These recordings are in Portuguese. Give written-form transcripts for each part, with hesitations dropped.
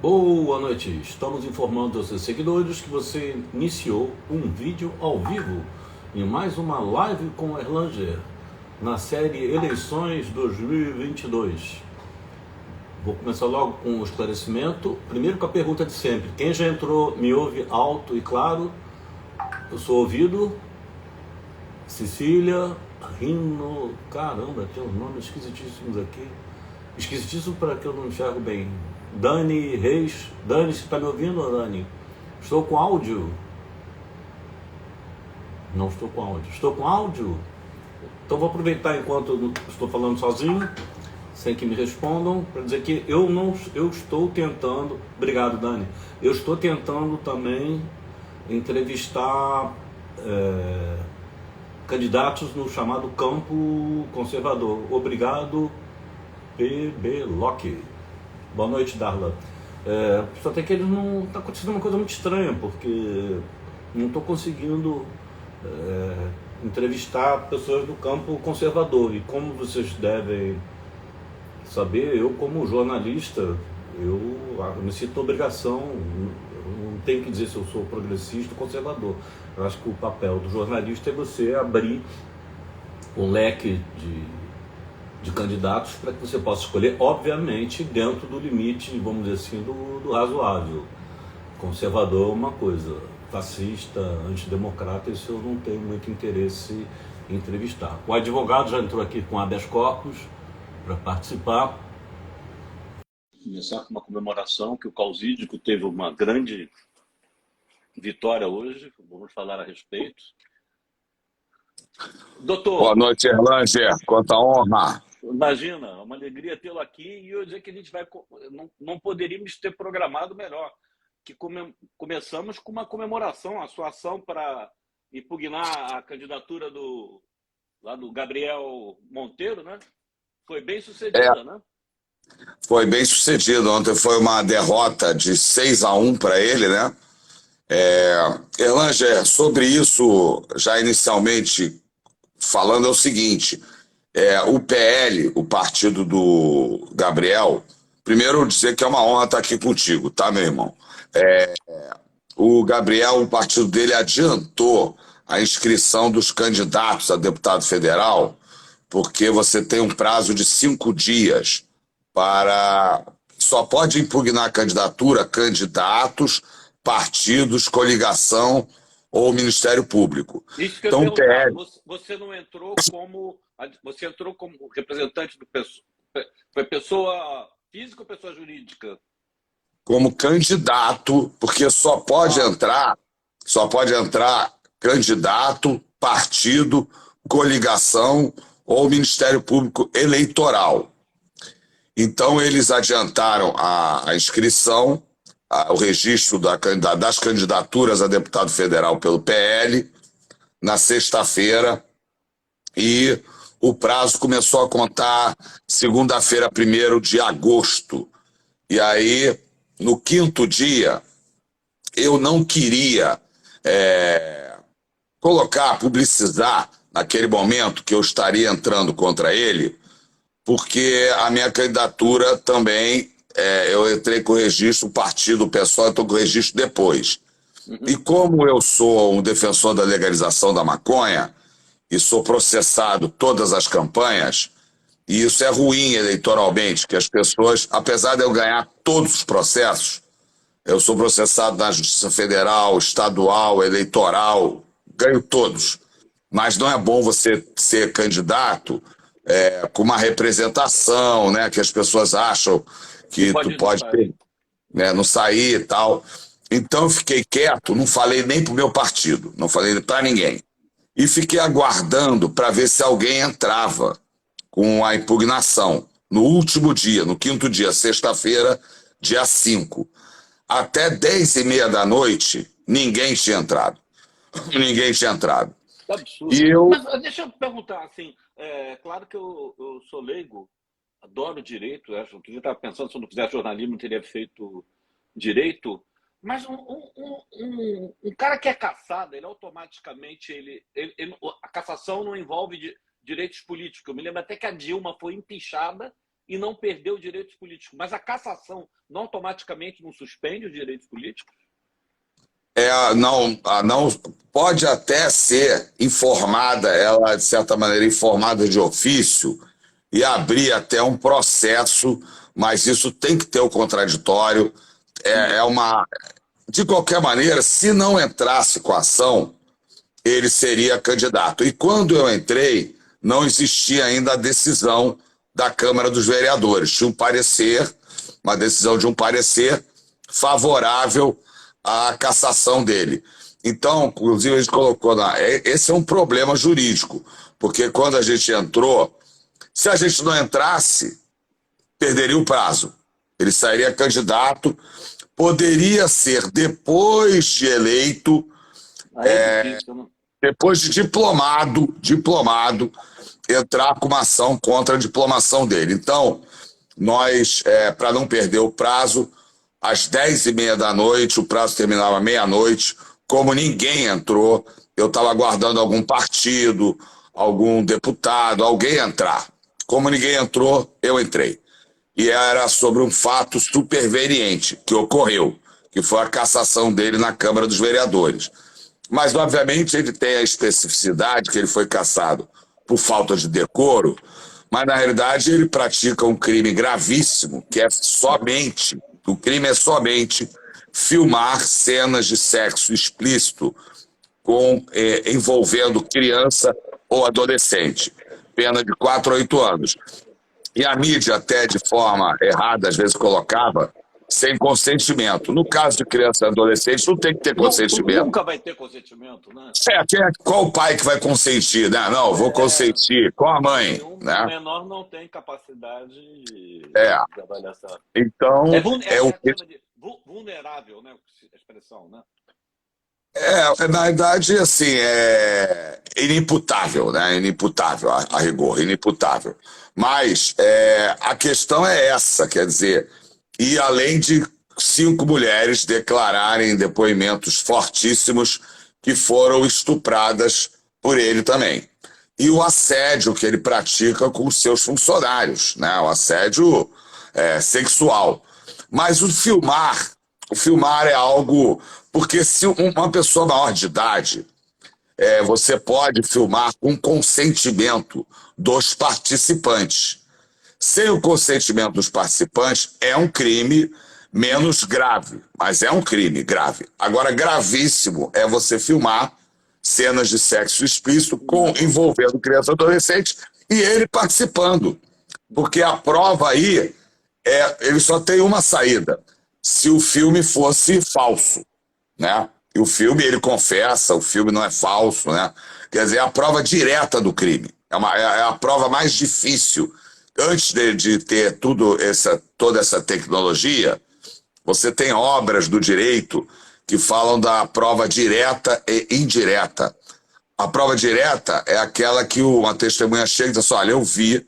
Boa noite, estamos informando aos seus seguidores que você iniciou um vídeo ao vivo em mais uma live com Erlanger na série Eleições 2022. Vou começar logo com o esclarecimento, primeiro com a pergunta de sempre: quem já entrou me ouve alto e claro? Eu sou ouvido. Cecília, Rino, caramba, tem uns nomes esquisitíssimos aqui. Esquisitíssimo para que eu não enxergo bem. Dani Reis. Dani, você está me ouvindo, Dani? Estou com áudio? Não estou com áudio. Estou com áudio? Então vou aproveitar enquanto eu estou falando sozinho, sem que me respondam, para dizer que eu estou tentando. Obrigado, Dani. Eu estou tentando também entrevistar candidatos no chamado campo conservador. Obrigado, PB Locke. Boa noite, Darla. Só tem que ele não está acontecendo uma coisa muito estranha, porque não estou conseguindo entrevistar pessoas do campo conservador. E como vocês devem saber, eu como jornalista, eu me sinto obrigação, eu não tenho que dizer se eu sou progressista ou conservador. Eu acho que o papel do jornalista é você abrir um leque de candidatos para que você possa escolher, obviamente, dentro do limite, vamos dizer assim, do razoável. Conservador é uma coisa, fascista, antidemocrata, isso eu não tenho muito interesse em entrevistar. O advogado já entrou aqui com habeas corpus para participar. Começar com uma comemoração que o Causídico teve uma grande vitória hoje, vamos falar a respeito. Boa Doutor, noite, Erlanger. Quanta honra. imagina, uma alegria tê-lo aqui e eu dizer que a gente vai. Não poderíamos ter programado melhor. Que começamos com uma comemoração, a sua ação para impugnar a candidatura lá do Gabriel Monteiro, né? Foi bem É, sucedida, né? foi bem sucedido. Ontem foi uma derrota de 6-1 para ele, né? Erlanger, sobre isso, já inicialmente falando, é o seguinte: o PL, o partido do Gabriel, primeiro dizer que é uma honra estar aqui contigo, tá, meu irmão? O Gabriel, o partido dele adiantou a inscrição dos candidatos a deputado federal, porque você tem um prazo de 5 dias para. Só pode impugnar a candidatura candidatos, partidos, coligação ou Ministério Público. Isso que eu ia Então, o perguntar. PL, Você não entrou como. Você entrou como representante do pessoa. Foi pessoa física ou pessoa jurídica? como candidato, porque Ah, só pode entrar candidato, partido, coligação ou Ministério Público Eleitoral. Então, eles adiantaram a inscrição, o registro das candidaturas a deputado federal pelo PL na sexta-feira e o prazo começou a contar segunda-feira, 1º de agosto. E aí, no quinto dia, eu não queria publicizar naquele momento que eu estaria entrando contra ele, porque a minha candidatura também, eu entrei com o registro, o partido, o pessoal, eu estou com o registro depois. E uhum. como eu sou um defensor da legalização da maconha, e sou processado todas as campanhas, e isso é ruim eleitoralmente, que as pessoas, apesar de eu ganhar todos os processos, eu sou processado na Justiça Federal, Estadual, Eleitoral, ganho todos. Mas não é bom você ser candidato com uma representação, né, que as pessoas acham Que que tu pode não pode sair. ter, né, não sair e tal. Então eu fiquei quieto, não falei nem pro meu partido, não falei para ninguém. E fiquei aguardando para ver se alguém entrava com a impugnação. No último dia, no quinto dia, sexta-feira, dia 5. Até 10h30 da noite, ninguém tinha entrado. Ninguém tinha entrado. Que E absurdo. eu, Mas deixa eu perguntar, assim, claro que eu sou leigo, adoro direito, acho que eu estava pensando, se eu não fizesse jornalismo, eu teria feito direito, mas um cara que é caçado, ele automaticamente, a cassação não envolve direitos políticos. Eu me lembro até que a Dilma foi empichada e não perdeu direitos políticos. Mas a cassação não automaticamente não suspende os direitos políticos? Não pode até ser informada, ela de certa maneira informada de ofício e abrir até um processo, mas isso tem que ter o contraditório. De qualquer maneira, se não entrasse com a ação, ele seria candidato. E quando eu entrei, não existia ainda a decisão da Câmara dos Vereadores. Tinha um parecer, uma decisão de um parecer favorável à cassação dele. Então, inclusive, a gente colocou esse é um problema jurídico, porque quando a gente entrou, se a gente não entrasse, perderia o prazo. Ele sairia candidato, poderia ser depois de eleito, difícil, né? depois de diplomado, entrar com uma ação contra a diplomação dele. Então, nós, para não perder o prazo, às 10h30 da noite, o prazo terminava meia-noite, como ninguém entrou, eu estava aguardando algum partido, algum deputado, alguém entrar. Como ninguém entrou, eu entrei. E era sobre um fato superveniente que ocorreu, que foi a cassação dele na Câmara dos Vereadores. Mas, obviamente, ele tem a especificidade que ele foi cassado por falta de decoro, mas, na realidade, ele pratica um crime gravíssimo, que é somente, o crime é somente filmar cenas de sexo explícito envolvendo criança ou adolescente, pena de 4 a 8 anos. E a mídia, até de forma errada, às vezes colocava, sem consentimento. No caso de criança e adolescente, não tem que ter consentimento. Nunca vai ter consentimento, né? Qual o pai que vai consentir, né? Não, vou consentir. Qual a mãe? O né? menor não tem capacidade de avaliação. Então, vulnerável, né? A expressão, né? Na verdade, assim, é inimputável, né? Inimputável, a rigor, inimputável. Mas a questão é essa, quer dizer, e além de 5 mulheres declararem depoimentos fortíssimos que foram estupradas por ele também. E o assédio que ele pratica com os seus funcionários, né? O assédio sexual. Mas o filmar é algo... Porque se uma pessoa maior de idade, você pode filmar com consentimento dos participantes. Sem o consentimento dos participantes, é um crime menos grave, mas é um crime grave. Agora, gravíssimo é você filmar cenas de sexo explícito envolvendo criança e adolescente e ele participando. Porque a prova aí, ele só tem uma saída. Se o filme fosse falso, né? E o filme, ele confessa, o filme não é falso, né? Quer dizer, é a prova direta do crime. É a prova mais difícil. Antes de ter toda essa tecnologia, você tem obras do direito que falam da prova direta e indireta. A prova direta é aquela que uma testemunha chega e diz assim, olha, eu vi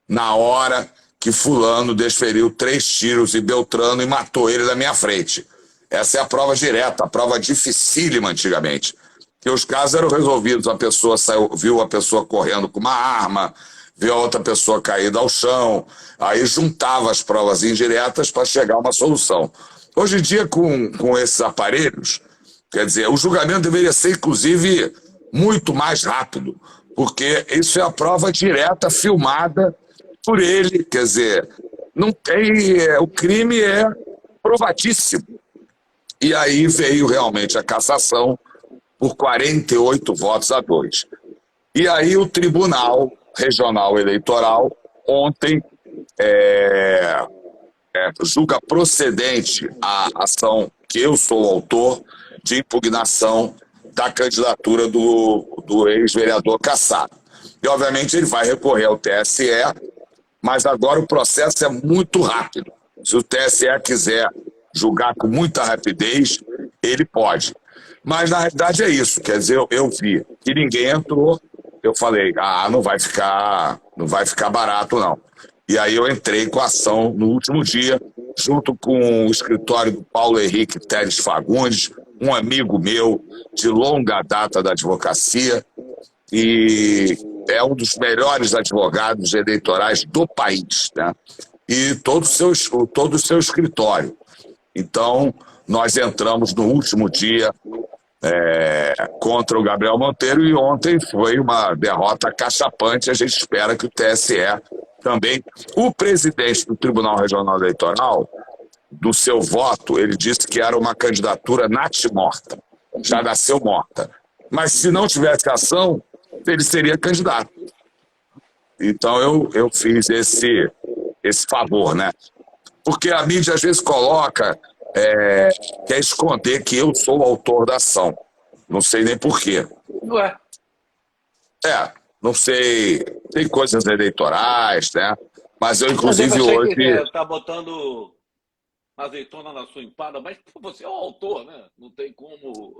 na hora que fulano desferiu 3 tiros em Beltrano e matou ele na minha frente. Essa é a prova direta, a prova dificílima antigamente. Que os casos eram resolvidos, a pessoa viu a pessoa correndo com uma arma, viu a outra pessoa caída ao chão, aí juntava as provas indiretas para chegar a uma solução. Hoje em dia, com esses aparelhos, quer dizer, o julgamento deveria ser, inclusive, muito mais rápido, porque isso é a prova direta filmada por ele, quer dizer, não tem, o crime é provadíssimo. E aí veio realmente a cassação por 48 votos a 2. E aí o Tribunal Regional Eleitoral ontem julga procedente a ação que eu sou autor de impugnação da candidatura do ex-vereador cassado. E obviamente ele vai recorrer ao TSE, mas agora o processo é muito rápido. Se o TSE quiser julgar com muita rapidez, ele pode. Mas na realidade é isso, quer dizer, eu vi que ninguém entrou, eu falei, não vai ficar barato não. E aí eu entrei com a ação no último dia, junto com o escritório do Paulo Henrique Teres Fagundes, um amigo meu de longa data da advocacia, e é um dos melhores advogados eleitorais do país, né? E todo o seu escritório. Então, nós entramos no último dia contra o Gabriel Monteiro e ontem foi uma derrota cachapante. A gente espera que o TSE também... O presidente do Tribunal Regional Eleitoral, do seu voto, ele disse que era uma candidatura natimorta, já nasceu morta. Mas se não tivesse ação, ele seria candidato. Então eu fiz esse favor, né? Porque a mídia às vezes coloca, quer esconder que eu sou o autor da ação. Não sei nem por quê. Ué. Não sei, tem coisas eleitorais, né? Mas eu, Mas inclusive, você hoje... que tá botando azeitona na sua empada, mas você é o autor, né? Não tem como...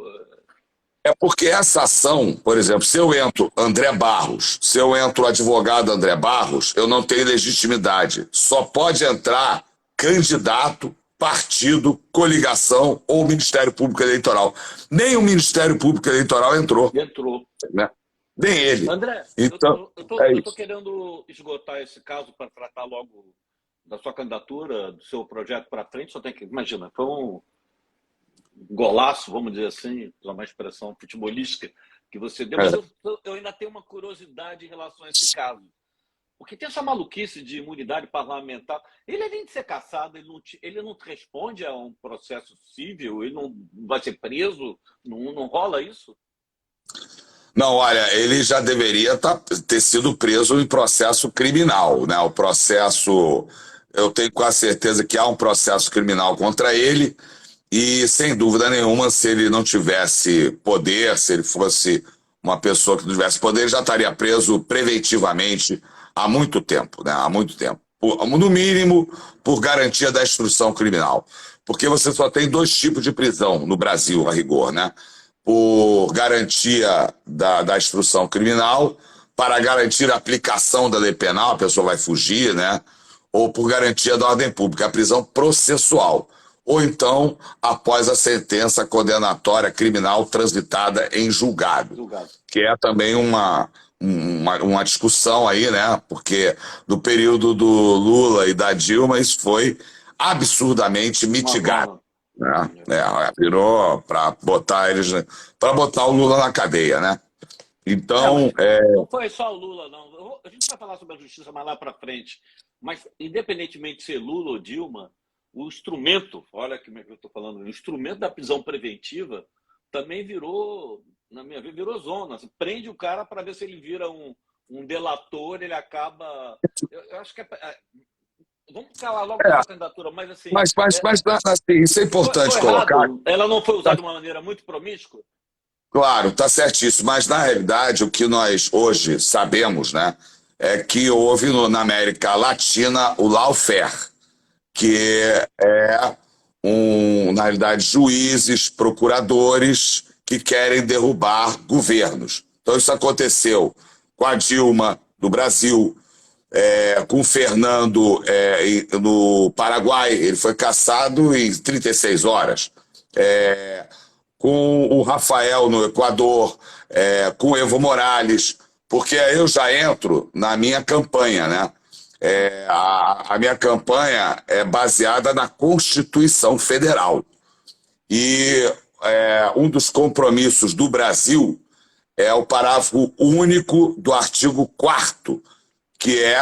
É porque essa ação, por exemplo, se eu entro André Barros, se eu entro o advogado André Barros, eu não tenho legitimidade. Só pode entrar candidato, partido, coligação ou Ministério Público Eleitoral. Nem o Ministério Público Eleitoral entrou. Né? Nem ele. André, então, eu tô querendo esgotar esse caso para tratar logo da sua candidatura, do seu projeto para frente. Só tem que... Imagina, foi um golaço, vamos dizer assim, usar uma expressão futebolística que você deu. Mas eu ainda tenho uma curiosidade em relação a esse caso. Porque tem essa maluquice de imunidade parlamentar. Ele, além de ser caçado, ele não responde a um processo civil, ele não vai ser preso, não rola isso? Não, olha, ele já deveria ter sido preso em processo criminal, né? O processo, eu tenho quase certeza que há um processo criminal contra ele. E, sem dúvida nenhuma, se ele não tivesse poder, se ele fosse uma pessoa que não tivesse poder, ele já estaria preso preventivamente há muito tempo, né? Há muito tempo. No mínimo, por garantia da instrução criminal. Porque você só tem dois tipos de prisão no Brasil, a rigor, né? Por garantia da instrução criminal, para garantir a aplicação da lei penal, a pessoa vai fugir, né? Ou por garantia da ordem pública, a prisão processual. Ou então, após a sentença condenatória criminal transitada em julgado. Que é também uma discussão aí, né? Porque no período do Lula e da Dilma, isso foi absurdamente mitigado. Né? Virou para botar o Lula na cadeia, né? Então... Não foi só o Lula, não. A gente vai falar sobre a justiça mais lá para frente. Mas, independentemente de ser Lula ou Dilma, o instrumento, olha como é que eu estou falando, o instrumento da prisão preventiva também virou, na minha vida, virou zona. Você prende o cara para ver se ele vira um delator, ele acaba... Eu acho que vamos calar logo a candidatura, mas assim... Mas assim, isso é importante colocar. Ela não foi usada de uma maneira muito promíscua? Claro, está certíssimo. Mas, na realidade, o que nós hoje sabemos, né, é que houve na América Latina o lawfare, que na realidade, juízes, procuradores que querem derrubar governos. Então, isso aconteceu com a Dilma, no Brasil, com o Fernando no Paraguai, ele foi cassado em 36 horas. Com o Rafael no Equador, com o Evo Morales, porque aí eu já entro na minha campanha, né? A minha campanha é baseada na Constituição Federal. E um dos compromissos do Brasil é o parágrafo único do artigo 4º, que é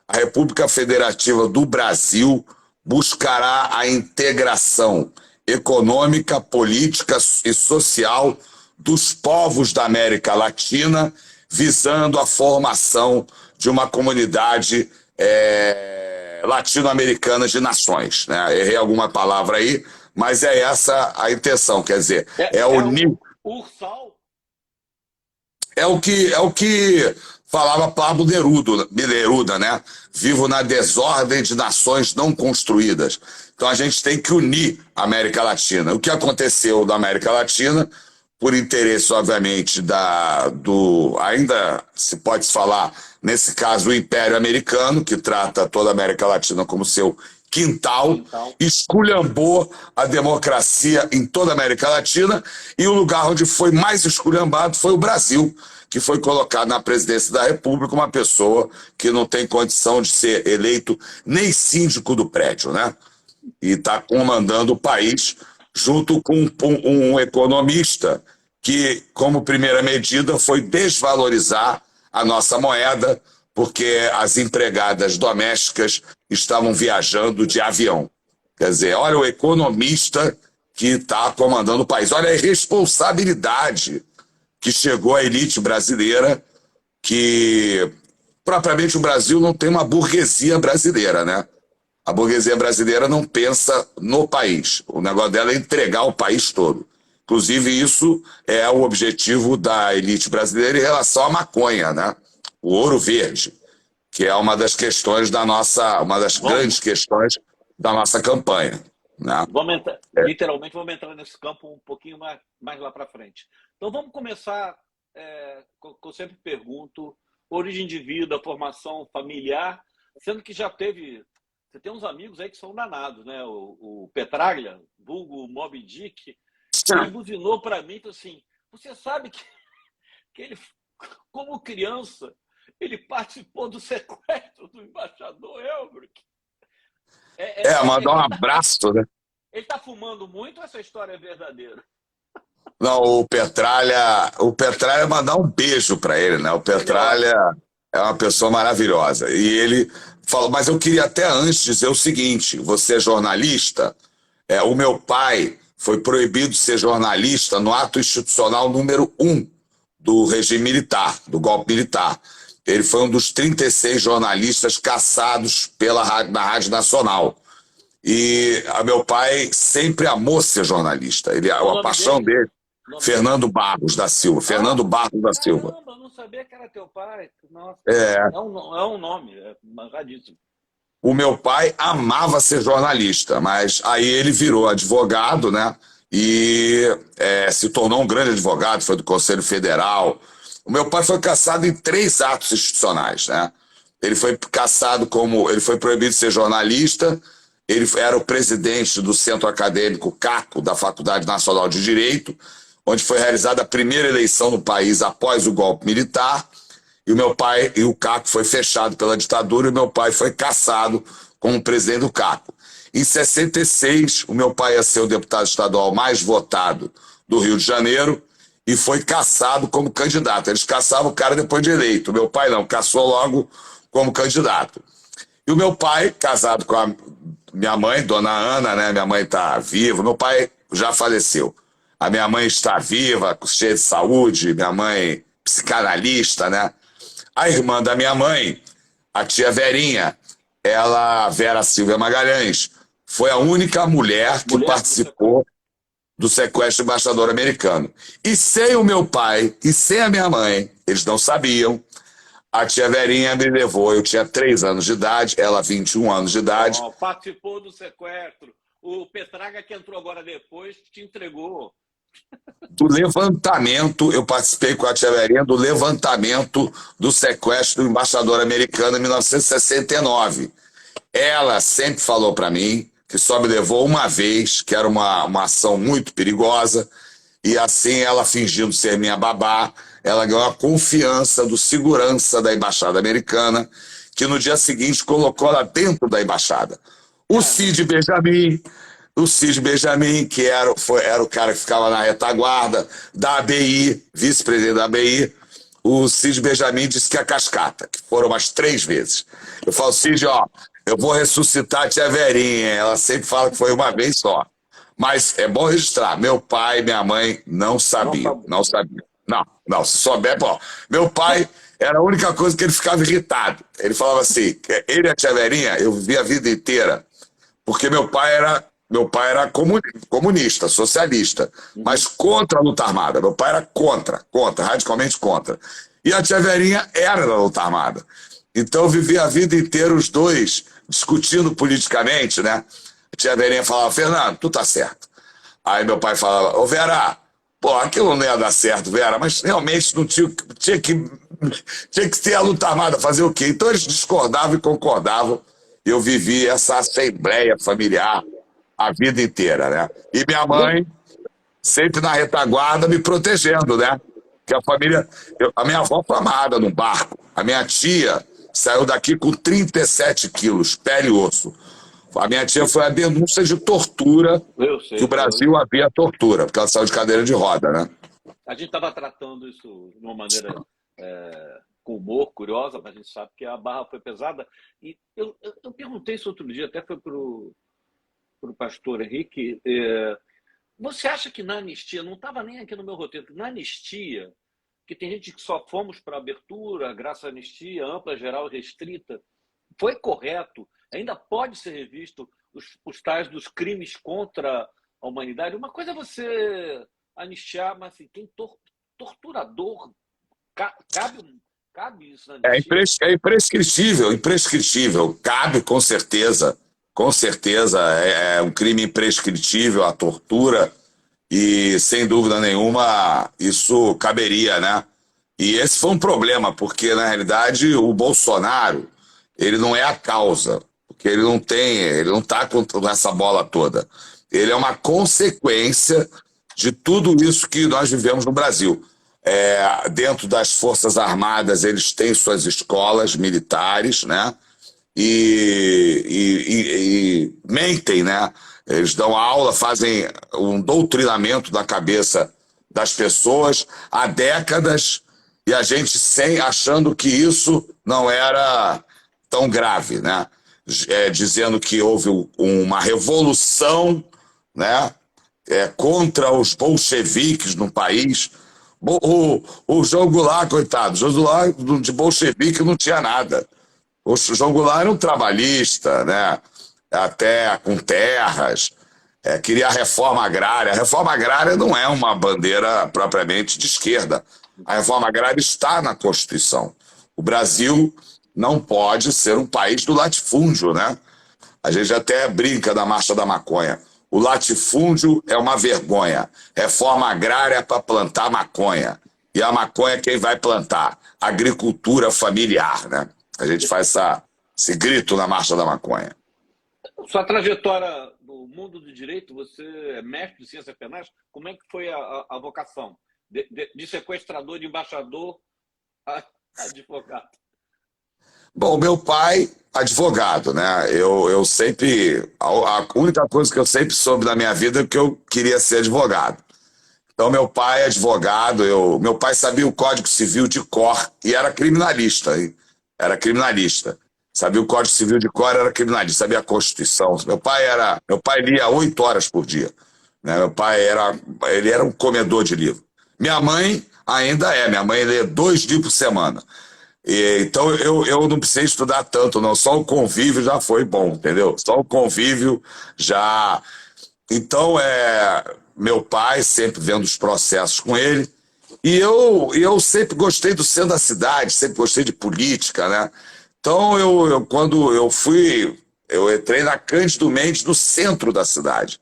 a República Federativa do Brasil buscará a integração econômica, política e social dos povos da América Latina, visando a formação de uma comunidade latino-americana de nações. Né? Errei alguma palavra aí, mas é essa a intenção, quer dizer, unir... Ursal? É o que falava Pablo Neruda, né? Vivo na desordem de nações não construídas. Então a gente tem que unir a América Latina. O que aconteceu na América Latina, por interesse, obviamente, ainda se pode falar, nesse caso, o Império Americano, que trata toda a América Latina como seu quintal, Então, esculhambou a democracia em toda a América Latina, e o lugar onde foi mais esculhambado foi o Brasil, que foi colocado na presidência da República uma pessoa que não tem condição de ser eleito nem síndico do prédio, né? E está comandando o país junto com um economista que, como primeira medida, foi desvalorizar a nossa moeda, porque as empregadas domésticas estavam viajando de avião. Quer dizer, olha o economista que está comandando o país. Olha a irresponsabilidade que chegou à elite brasileira, que propriamente o Brasil não tem uma burguesia brasileira, né? A burguesia brasileira não pensa no país. O negócio dela é entregar o país todo. Inclusive, isso é o objetivo da elite brasileira em relação à maconha, né? O ouro verde, que é uma das questões da nossa, uma das grandes questões da nossa campanha, né? literalmente, vamos entrar nesse campo um pouquinho mais lá para frente. Então, vamos começar, que eu sempre pergunto, origem de vida, formação familiar, sendo que já teve... Você tem uns amigos aí que são danados, né? O Petraglia, vulgo Moby Dick, ele buzinou para mim, então assim, você sabe que ele, como criança, ele participou do sequestro do embaixador Elbrick? Mandar um abraço, né? Ele está fumando muito ou essa história é verdadeira? Não, o Petralha mandar um beijo para ele, né? O Petralha é uma pessoa maravilhosa. E ele falou, mas eu queria até antes dizer o seguinte, você é jornalista? O meu pai foi proibido de ser jornalista no ato institucional número 1 do regime militar, do golpe militar. Ele foi um dos 36 jornalistas caçados na Rádio Nacional. E meu pai sempre amou ser jornalista. A paixão dele, Fernando Barros da Silva. Fernando Barros da Silva. Caramba, eu não sabia que era teu pai. Nossa, é um nome, é manjadíssimo. O meu pai amava ser jornalista, mas aí ele virou advogado, né? E se tornou um grande advogado, foi do Conselho Federal. O meu pai foi cassado em 3 atos institucionais, né? Ele foi cassado ele foi proibido de ser jornalista, ele era o presidente do Centro Acadêmico CACO, da Faculdade Nacional de Direito, onde foi realizada a primeira eleição no país após o golpe militar, e o CACO foi fechado pela ditadura, e o meu pai foi cassado como presidente do CACO. Em 66, o meu pai ia ser o deputado estadual mais votado do Rio de Janeiro e foi cassado como candidato. Eles caçavam o cara depois de eleito. O meu pai não, caçou logo como candidato. E o meu pai, casado com a minha mãe, dona Ana, né? Minha mãe está viva, meu pai já faleceu. A minha mãe está viva, cheia de saúde, minha mãe psicanalista, né? A irmã da minha mãe, a tia Verinha, Vera Silvia Magalhães, foi a única mulher que participou do sequestro do embaixador americano. E sem o meu pai e sem a minha mãe, eles não sabiam, a tia Verinha me levou, eu tinha 3 anos de idade, ela 21 anos de idade. Participou do sequestro. O Petraglia, que entrou agora depois, te entregou. Do levantamento, eu participei com a tia Verinha do levantamento do sequestro do embaixador americano em 1969. Ela sempre falou para mim que só me levou uma vez, que era uma ação muito perigosa, e assim ela, fingindo ser minha babá, ela ganhou a confiança do segurança da embaixada americana, que no dia seguinte colocou ela dentro da embaixada. O Cid Benjamin, que era o cara que ficava na retaguarda da ABI, vice-presidente da ABI, o Cid Benjamin disse que é cascata, que foram umas 3 vezes. Eu falo, Cid, eu vou ressuscitar a tia Verinha, ela sempre fala que foi uma vez só. Mas é bom registrar, meu pai e minha mãe não sabiam. Não, se souber, meu pai era a única coisa que ele ficava irritado. Ele falava assim, ele e a tia Verinha, eu vivi a vida inteira, porque meu pai era comunista, socialista, mas contra a luta armada. Meu pai era contra, radicalmente contra. E a tia Verinha era da luta armada. Então eu vivi a vida inteira os dois discutindo politicamente, né? A tia Verinha falava, Fernando, tu tá certo. Aí meu pai falava, ô Vera, aquilo não ia dar certo, Vera, mas realmente não tinha que ter a luta armada, fazer o quê? Então eles discordavam e concordavam, eu vivi essa assembleia familiar a vida inteira, né? E minha mãe sempre na retaguarda me protegendo, né? Que a família... a minha avó foi amarrada num barco. A minha tia saiu daqui com 37 quilos, pele e osso. A minha tia foi a denúncia de tortura, Eu que o sei. Brasil havia tortura, porque ela saiu de cadeira de roda, né? A gente estava tratando isso de uma maneira com humor, curiosa, mas a gente sabe que a barra foi pesada. E eu perguntei isso outro dia, até foi para o pastor Henrique. Você acha que na anistia, não estava nem aqui no meu roteiro, que na anistia, que tem gente que só fomos para abertura, graças à anistia, ampla, geral e restrita, foi correto? Ainda pode ser revisto os tais dos crimes contra a humanidade? Uma coisa é você anistiar, mas assim, tem torturador, cabe isso na anistia? É imprescritível, imprescritível. Cabe, com certeza. Com certeza, é um crime imprescritível a tortura e, sem dúvida nenhuma, isso caberia, né? E esse foi um problema, porque, na realidade, o Bolsonaro, ele não é a causa, porque ele não está com essa bola toda. Ele é uma consequência de tudo isso que nós vivemos no Brasil. Dentro das Forças Armadas, eles têm suas escolas militares, né? E mentem, né? Eles dão aula, fazem um doutrinamento na cabeça das pessoas há décadas e a gente achando que isso não era tão grave, né? Dizendo que houve uma revolução, né? Contra os bolcheviques no país. O João Goulart, coitado, o João Goulart de bolchevique não tinha nada. O João Goulart era um trabalhista, né? Até com terras, queria a reforma agrária. A reforma agrária não é uma bandeira propriamente de esquerda. A reforma agrária está na Constituição. O Brasil não pode ser um país do latifúndio, né? A gente até brinca da Marcha da Maconha. O latifúndio é uma vergonha. Reforma agrária é para plantar maconha. E a maconha quem vai plantar? Agricultura familiar, né? A gente faz esse grito na Marcha da Maconha. Sua trajetória no mundo do direito, você é mestre de ciências penais, como é que foi a vocação? De sequestrador, de embaixador a advogado? Bom, meu pai, advogado, né? Eu sempre... A única coisa que eu sempre soube na minha vida é que eu queria ser advogado. Então, meu pai é advogado, meu pai sabia o Código Civil de cor e era criminalista, hein? Era criminalista. Sabia o Código Civil de cor, era criminalista, sabia a Constituição. Meu pai lia 8 horas por dia. Né? Meu pai ele era um comedor de livro. Minha mãe ainda minha mãe lê 2 livros por semana. Então eu não precisei estudar tanto, não. Só o convívio já foi bom, entendeu? Só o convívio já... Então, meu pai, sempre vendo os processos com ele, e eu sempre gostei do centro da cidade, sempre gostei de política, né? Então, quando eu entrei na Cândido Mendes, no centro da cidade,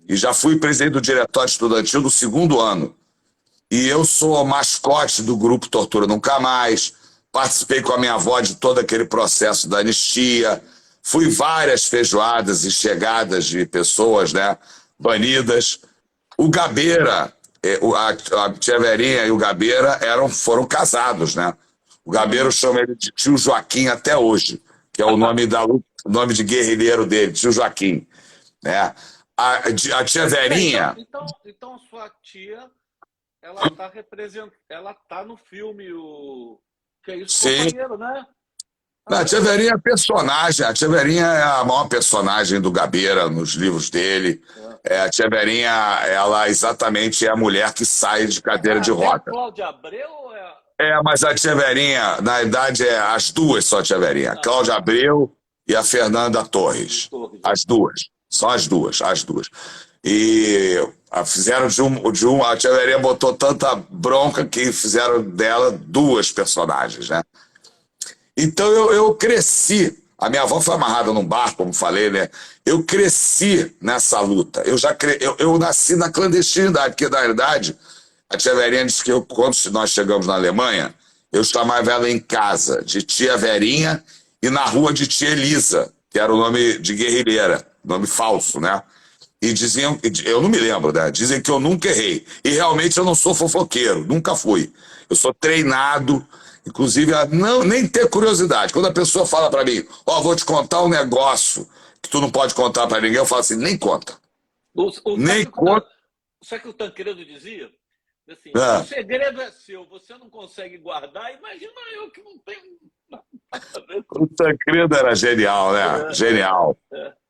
e já fui presidente do diretório estudantil do 2º ano. E eu sou mascote do grupo Tortura Nunca Mais, participei com a minha avó de todo aquele processo da anistia, fui várias feijoadas e chegadas de pessoas, né, banidas. O Gabeira, a tia Verinha e o Gabeira foram casados, né? O Gabeira chama ele de tio Joaquim até hoje, que é o nome de guerrilheiro dele, tio Joaquim, né? A tia Verinha... Então a sua tia, ela está representando, ela está no filme, que é isso, Sim. Companheiro, né? A tia Verinha é personagem, a tia Verinha é a maior personagem do Gabeira nos livros dele. A tia Verinha, ela exatamente é a mulher que sai de cadeira de roda. É a Cláudia Abreu ou mas a tia Verinha, na verdade, as duas só a tia Verinha. A Cláudia Abreu e a Fernanda Torres. As duas. São as duas. E fizeram a tia Verinha botou tanta bronca que fizeram dela 2 personagens, né? Então eu cresci, a minha avó foi amarrada num barco, como falei, né? Eu cresci nessa luta, eu nasci na clandestinidade, porque na verdade a tia Verinha disse que quando nós chegamos na Alemanha, eu chamava ela em casa de tia Verinha e na rua de tia Elisa, que era o nome de guerrilheira, nome falso, né? E diziam, eu não me lembro, né? Dizem que eu nunca errei. E realmente eu não sou fofoqueiro, nunca fui. Eu sou treinado, inclusive, a não, nem ter curiosidade. Quando a pessoa fala para mim, vou te contar um negócio que tu não pode contar para ninguém, eu falo assim, nem conta. Nem conta. Sabe o que o Tancredo dizia? Assim, o É. segredo é seu, você não consegue guardar, imagina eu que não tenho nada a ver com O Tancredo era genial, né? Genial.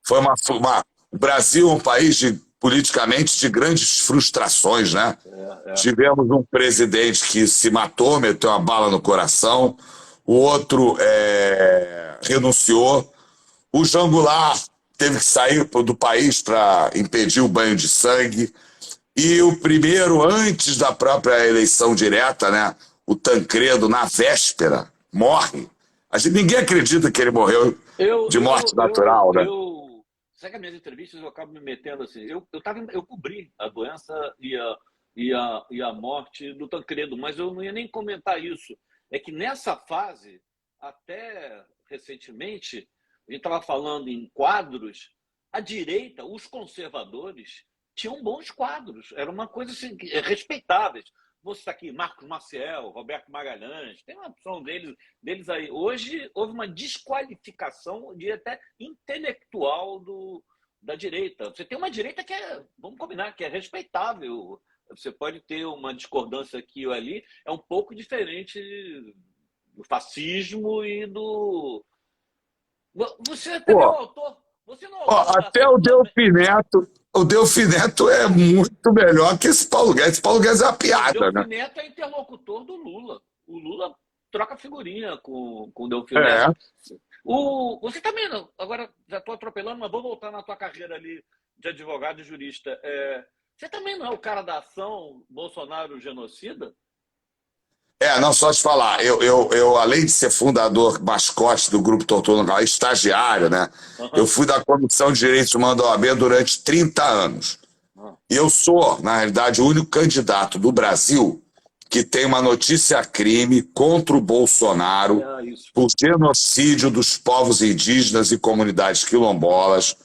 Foi o Brasil é um país politicamente de grandes frustrações, né? Tivemos um presidente que se matou, meteu uma bala no coração, o outro renunciou, o João Goulart teve que sair do país para impedir o banho de sangue, e o primeiro, antes da própria eleição direta, né? O Tancredo, na véspera, morre. Ninguém acredita que ele morreu de morte natural, né? Sabe que as minhas entrevistas eu acabo me metendo assim. Eu cobri a doença e a morte do Tancredo, mas eu não ia nem comentar isso. É que nessa fase, até recentemente, a gente estava falando em quadros, a direita, os conservadores, tinham bons quadros. Era uma coisa assim, respeitáveis. Vou citar aqui Marcos Maciel, Roberto Magalhães, tem uma opção deles aí. Hoje houve uma desqualificação de até intelectual da direita. Você tem uma direita que vamos combinar, que é respeitável. Você pode ter uma discordância aqui ou ali, é um pouco diferente do fascismo e do... Você também é o autor. Você não é o autor até o Delfim Neto é muito melhor que esse Paulo Guedes. Esse Paulo Guedes é uma piada, né? O Delfim Neto é interlocutor do Lula. O Lula troca figurinha com o Delfim Neto. Você também não. Agora já estou atropelando, mas vou voltar na tua carreira ali de advogado e jurista. Você também não é o cara da ação Bolsonaro genocida? Não, só te falar, eu além de ser fundador, mascote do Grupo Tortura Local, estagiário, né? Eu fui da Comissão de Direitos Humanos da OAB durante 30 anos. E eu sou, na realidade, o único candidato do Brasil que tem uma notícia-crime contra o Bolsonaro por genocídio dos povos indígenas e comunidades quilombolas,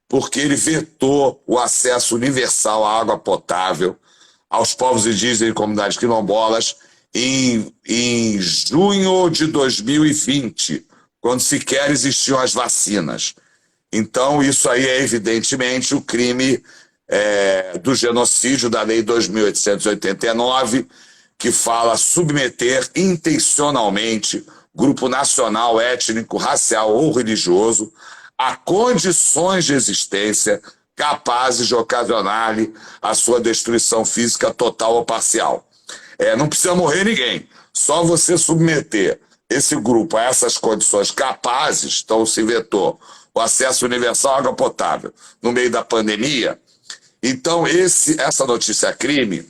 porque ele vetou o acesso universal à água potável aos povos indígenas e comunidades quilombolas em junho de 2020, quando sequer existiam as vacinas. Então, isso aí é evidentemente o crime do genocídio da Lei 2.889, que fala submeter intencionalmente grupo nacional, étnico, racial ou religioso a condições de existência capazes de ocasionar-lhe a sua destruição física total ou parcial. Não precisa morrer ninguém, só você submeter esse grupo a essas condições capazes, então se vetou o acesso universal à água potável no meio da pandemia. Então essa notícia-crime,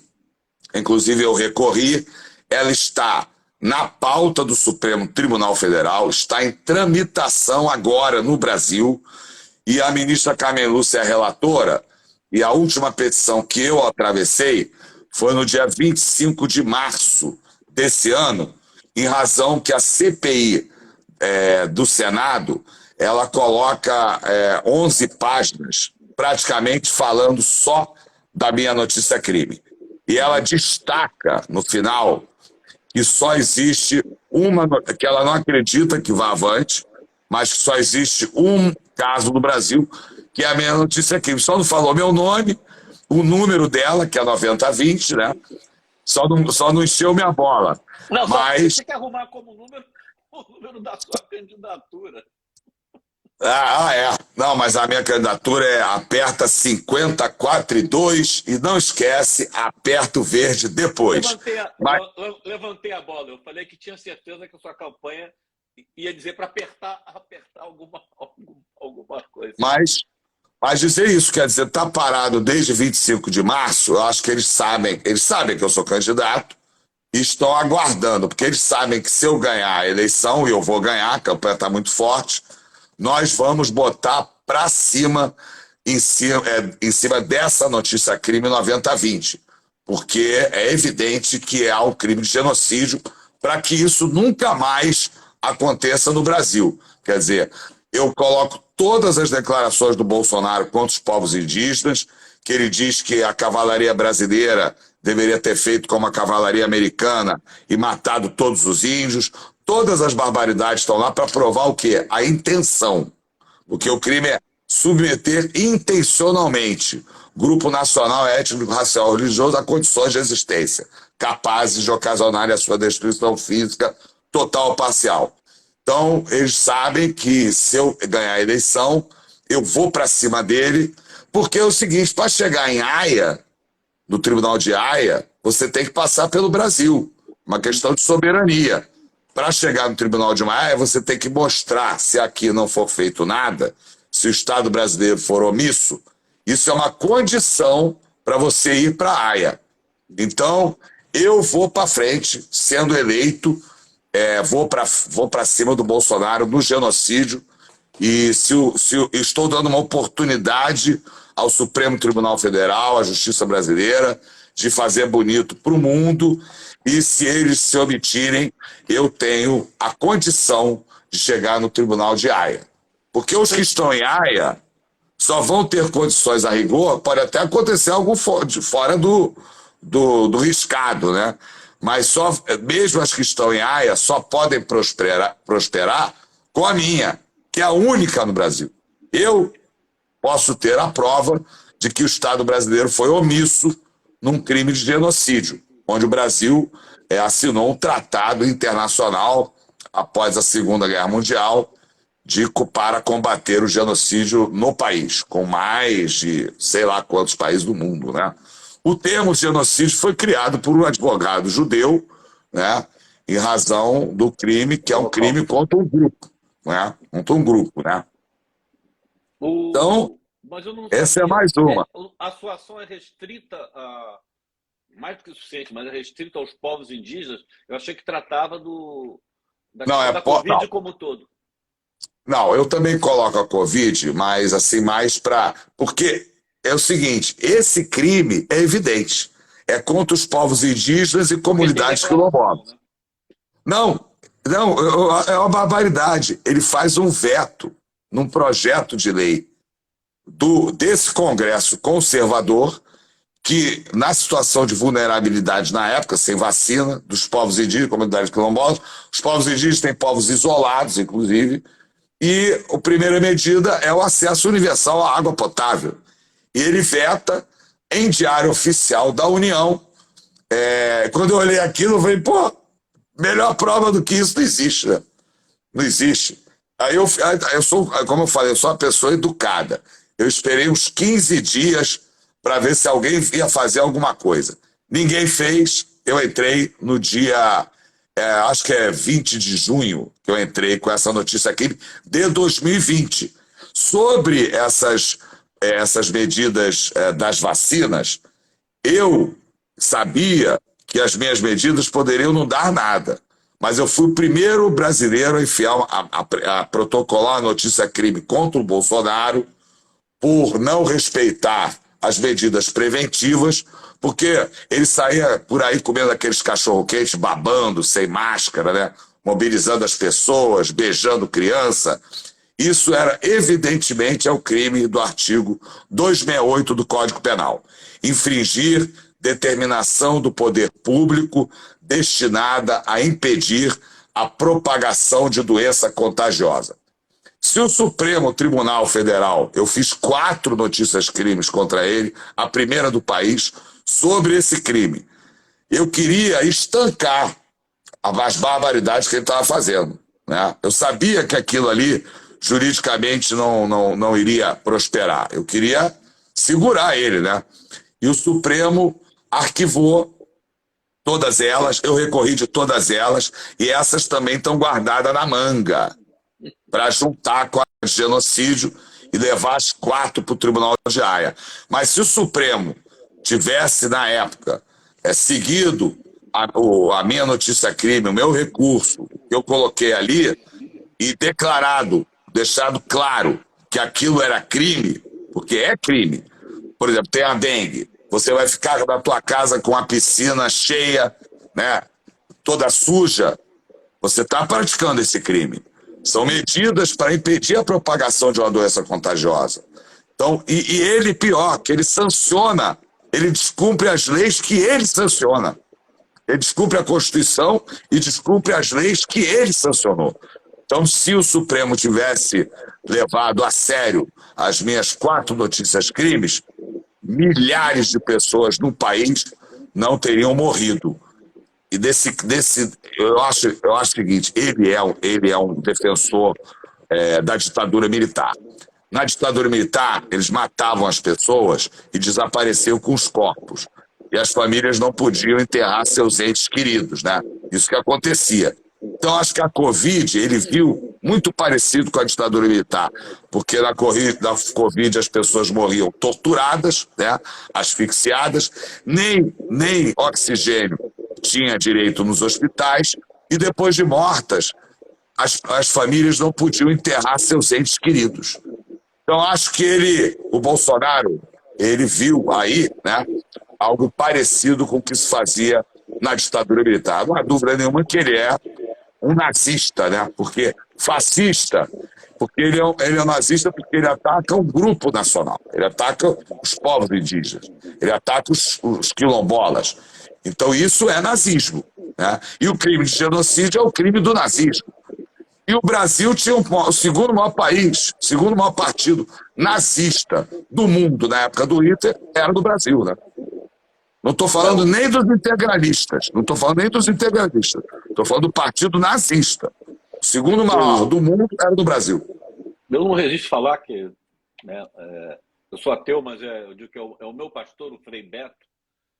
inclusive eu recorri, ela está na pauta do Supremo Tribunal Federal, está em tramitação agora no Brasil, e a ministra Carmen Lúcia é a relatora, e a última petição que eu atravessei foi no dia 25 de março desse ano, em razão que a CPI do Senado, ela coloca 11 páginas, praticamente falando só da minha notícia-crime. E ela destaca, no final, que só existe que ela não acredita que vá avante, mas que só existe um caso no Brasil, que é a minha notícia-crime. Só não falou meu nome, o número dela, que é 9020, né? Só não encheu minha bola. Não, mas você tem que arrumar como número o número da sua candidatura. Não, mas a minha candidatura é aperta 542 e não esquece, aperta o verde depois. Levantei a bola. Eu falei que tinha certeza que a sua campanha ia dizer para apertar alguma coisa. Mas dizer isso, quer dizer, tá parado desde 25 de março, eu acho que eles sabem que eu sou candidato e estão aguardando, porque eles sabem que se eu ganhar a eleição, e eu vou ganhar, a campanha está muito forte, nós vamos botar para cima, em cima dessa notícia-crime 9020, porque é evidente que há o crime de genocídio para que isso nunca mais aconteça no Brasil. Quer dizer, eu coloco todas as declarações do Bolsonaro contra os povos indígenas, que ele diz que a cavalaria brasileira deveria ter feito como a cavalaria americana e matado todos os índios. Todas as barbaridades estão lá para provar o quê? A intenção. Porque o crime é submeter intencionalmente grupo nacional, étnico, racial ou religioso a condições de existência, capazes de ocasionar a sua destruição física total ou parcial. Então, eles sabem que se eu ganhar a eleição, eu vou para cima dele, porque é o seguinte, para chegar em Haia, no Tribunal de Haia, você tem que passar pelo Brasil, uma questão de soberania. Para chegar no Tribunal de Haia, você tem que mostrar, se aqui não for feito nada, se o Estado brasileiro for omisso, isso é uma condição para você ir para a Haia. Então, eu vou para frente, sendo eleito, vou para cima do Bolsonaro no genocídio, e estou dando uma oportunidade ao Supremo Tribunal Federal, à Justiça Brasileira, de fazer bonito para o mundo, e se eles se omitirem, eu tenho a condição de chegar no Tribunal de Haia. Porque os que estão em Haia só vão ter condições a rigor, pode até acontecer algo fora do riscado, né? Mas só, mesmo as que estão em Haia só podem prosperar com a minha, que é a única no Brasil. Eu posso ter a prova de que o Estado brasileiro foi omisso num crime de genocídio, onde o Brasil assinou um tratado internacional após a Segunda Guerra Mundial para combater o genocídio no país, com mais de sei lá quantos países do mundo, né? O termo genocídio foi criado por um advogado judeu, né, em razão do crime, que é um crime contra um grupo, né? Contra um grupo, né? Então, Mas eu não essa é sabia. mais uma. A sua ação é restrita a. Mais do que o suficiente, mas é restrita aos povos indígenas. Eu achei que tratava da Não, questão da Covid não. como um todo. Não, eu também coloco a Covid, mas assim, mais para. Porque é o seguinte: esse crime é evidente. É contra os povos indígenas e Porque tem comunidades declaração, quilombolas. né? Não, não, é uma barbaridade. Ele faz um veto num projeto de lei desse Congresso conservador, que, na situação de vulnerabilidade na época, sem vacina, dos povos indígenas, comunidades quilombolas, os povos indígenas têm povos isolados, inclusive, e a primeira medida é o acesso universal à água potável. E ele veta em diário oficial da União. Quando eu olhei aquilo, eu falei, pô, melhor prova do que isso não existe, né? Não existe. Aí eu sou, como eu falei, eu sou uma pessoa educada. Eu esperei uns 15 dias para ver se alguém ia fazer alguma coisa. Ninguém fez. Eu entrei no dia, acho que é 20 de junho, que eu entrei com essa notícia aqui, de 2020. Sobre essas medidas das vacinas, eu sabia que as minhas medidas poderiam não dar nada. Mas eu fui o primeiro brasileiro a enfiar, a protocolar a notícia crime contra o Bolsonaro por não respeitar as medidas preventivas, porque ele saía por aí comendo aqueles cachorro-quente, babando, sem máscara, né? Mobilizando as pessoas, beijando criança. Isso era, evidentemente, o crime do artigo 268 do Código Penal. Infringir determinação do poder público destinada a impedir a propagação de doença contagiosa. Se o Supremo Tribunal Federal, eu fiz 4 notícias crimes contra ele, a primeira do país, sobre esse crime, eu queria estancar as barbaridades que ele estava fazendo, né? Eu sabia que aquilo ali, juridicamente, não iria prosperar. Eu queria segurar ele, né? E o Supremo arquivou todas elas, eu recorri de todas elas, e essas também estão guardadas na manga, para juntar com a genocídio e levar as 4 para o Tribunal de Haia. Mas se o Supremo tivesse, na época, seguido a minha notícia crime, o meu recurso, que eu coloquei ali, e deixado claro que aquilo era crime, porque é crime. Por exemplo, tem a dengue. Você vai ficar na tua casa com a piscina cheia, né, toda suja. Você está praticando esse crime. São medidas para impedir a propagação de uma doença contagiosa. Então, e ele, pior, que ele sanciona, ele descumpre as leis que ele sanciona. Ele descumpre a Constituição e descumpre as leis que ele sancionou. Então, se o Supremo tivesse levado a sério as minhas 4 notícias crimes, milhares de pessoas no país não teriam morrido. E eu acho o seguinte, ele é um defensor da ditadura militar. Na ditadura militar, eles matavam as pessoas e desapareciam com os corpos. E as famílias não podiam enterrar seus entes queridos, né? Isso que acontecia. Então, acho que a Covid, ele viu muito parecido com a ditadura militar, porque na Covid as pessoas morriam torturadas, né? Asfixiadas, nem oxigênio tinha direito nos hospitais, e depois de mortas, as famílias não podiam enterrar seus entes queridos. Então, acho que o Bolsonaro, ele viu aí, né, algo parecido com o que se fazia na ditadura militar. Não há dúvida nenhuma que ele é um nazista, né? Porque fascista, porque ele é nazista porque ele ataca um grupo nacional, ele ataca os povos indígenas, ele ataca os quilombolas. Então isso é nazismo, né? E o crime de genocídio é o crime do nazismo. E o Brasil tinha o segundo maior país, o segundo maior partido nazista do mundo na época do Hitler, era do Brasil, né? Não estou falando nem dos integralistas, estou falando do partido nazista. O segundo maior do mundo era do Brasil. Eu não resisto a falar que, né, eu sou ateu, mas eu digo que é o meu pastor, o Frei Beto.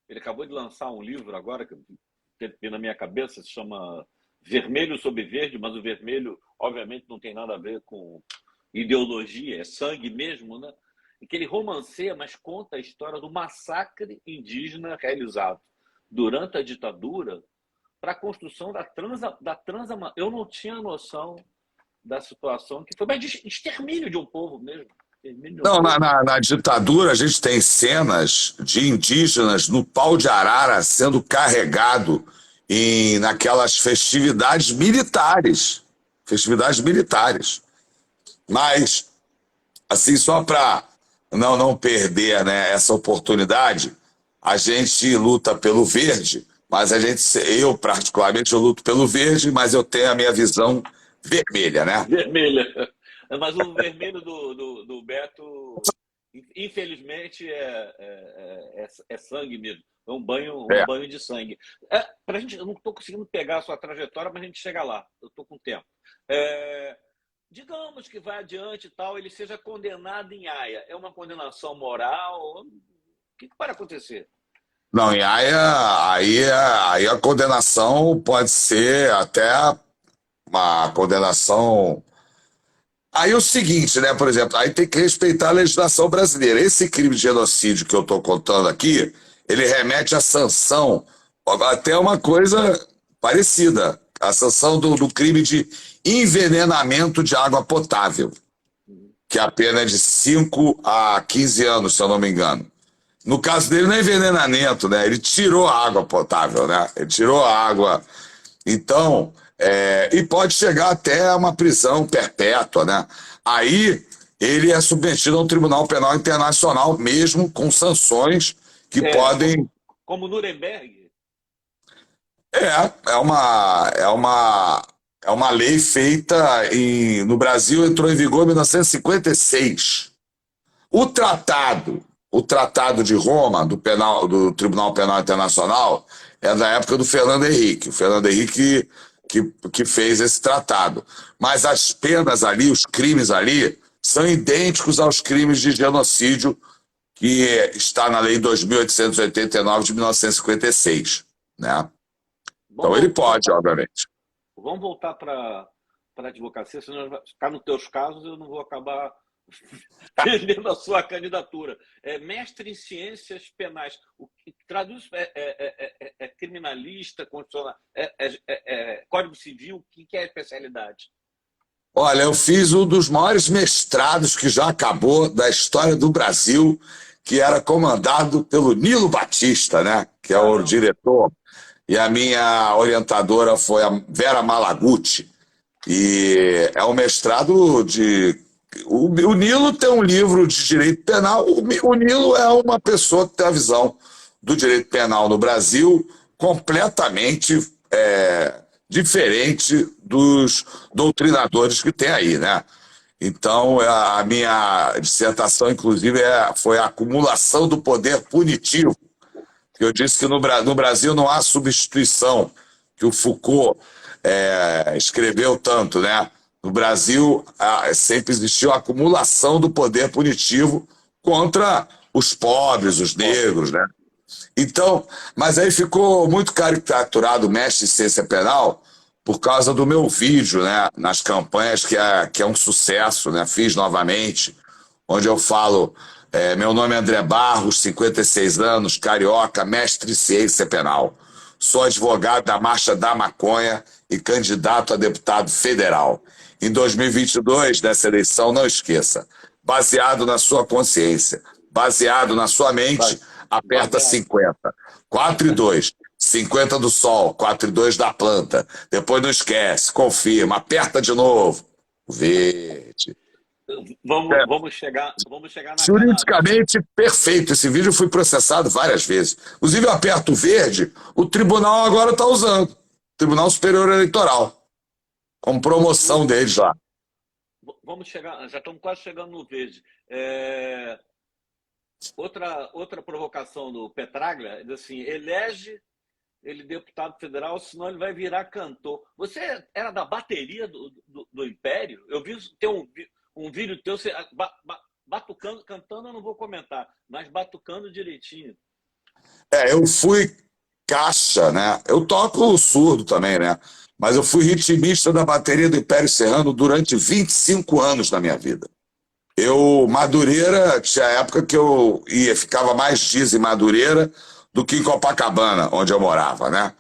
Ele acabou de lançar um livro agora, que tem na minha cabeça, se chama Vermelho sobre Verde, mas o vermelho, obviamente, não tem nada a ver com ideologia, é sangue mesmo, né? E que ele romanceia, mas conta a história do massacre indígena realizado durante a ditadura para a construção da transa. Eu não tinha noção da situação que foi, mas de extermínio de um povo mesmo. Não, na ditadura a gente tem cenas de indígenas no pau de arara sendo carregado naquelas festividades militares. Mas, assim, só para não perder, né, essa oportunidade, a gente luta pelo verde, mas eu particularmente eu luto pelo verde, mas eu tenho a minha visão vermelha, né? Vermelha. Mas o vermelho do Beto, infelizmente, é sangue mesmo. É um banho de sangue. Pra gente, eu não estou conseguindo pegar a sua trajetória, mas a gente chega lá. Eu estou com tempo. Digamos que vai adiante e tal, ele seja condenado em Haia. É uma condenação moral? O que pode acontecer? Não, em Haia, aí a condenação pode ser até uma condenação. Aí é o seguinte, né, por exemplo, aí tem que respeitar a legislação brasileira. Esse crime de genocídio que eu estou contando aqui, ele remete à sanção, até uma coisa parecida, a sanção do crime de envenenamento de água potável, que a pena é de 5 a 15 anos, se eu não me engano. No caso dele, não é envenenamento, né? Ele tirou a água potável, né? Ele tirou a água. Então, e pode chegar até a uma prisão perpétua, né? Aí ele é submetido a um Tribunal Penal Internacional, mesmo com sanções que podem... Como Nuremberg? É uma lei feita no Brasil, entrou em vigor em 1956. O Tratado de Roma, do Tribunal Penal Internacional, é da época do Fernando Henrique. O Fernando Henrique que fez esse tratado. Mas as penas ali, os crimes ali, são idênticos aos crimes de genocídio que está na Lei 2.889 de 1956, né? Então ele pode, obviamente. Vamos voltar para a advocacia, senão vai ficar nos teus casos eu não vou acabar perdendo a sua candidatura. Mestre em ciências penais, o que traduz criminalista, constitucional, Código Civil, o que é a especialidade? Olha, eu fiz um dos maiores mestrados que já acabou da história do Brasil, que era comandado pelo Nilo Batista, né? Que é o diretor. E a minha orientadora foi a Vera Malaguti, E é um mestrado de. O Nilo tem um livro de direito penal. O Nilo é uma pessoa que tem a visão do direito penal no Brasil completamente diferente dos doutrinadores que tem aí, né? Então, a minha dissertação, inclusive, foi a acumulação do poder punitivo. Eu disse que no Brasil não há substituição, que o Foucault escreveu tanto, né? No Brasil sempre existiu a acumulação do poder punitivo contra os pobres, os negros, né? Então, mas aí ficou muito caricaturado o mestre em ciência penal por causa do meu vídeo, né? Nas campanhas, que é um sucesso, né? Fiz novamente, onde eu falo, meu nome é André Barros, 56 anos, carioca, mestre em ciência penal. Sou advogado da Marcha da Maconha e candidato a deputado federal. Em 2022, nessa eleição, não esqueça, baseado na sua consciência, baseado na sua mente, aperta 50. 4 e 2. 50 do sol, 4 e 2 da planta. Depois não esquece, confirma, aperta de novo. Verde. Vamos chegar na Canadá. Juridicamente perfeito. Esse vídeo foi processado várias vezes. Inclusive, eu aperto o verde, o tribunal agora está usando. Tribunal Superior Eleitoral. Como promoção deles lá. Vamos chegar, já estamos quase chegando no verde. Outra provocação do Petraglia é assim: elege ele deputado federal, senão ele vai virar cantor. Você era da bateria do Império? Eu vi ter um vídeo teu, você, batucando, cantando eu não vou comentar, mas batucando direitinho. Eu fui caixa, né? Eu toco surdo também, né? Mas eu fui ritmista da bateria do Império Serrano durante 25 anos da minha vida. Madureira, tinha época que ficava mais dias em Madureira do que em Copacabana, onde eu morava, né?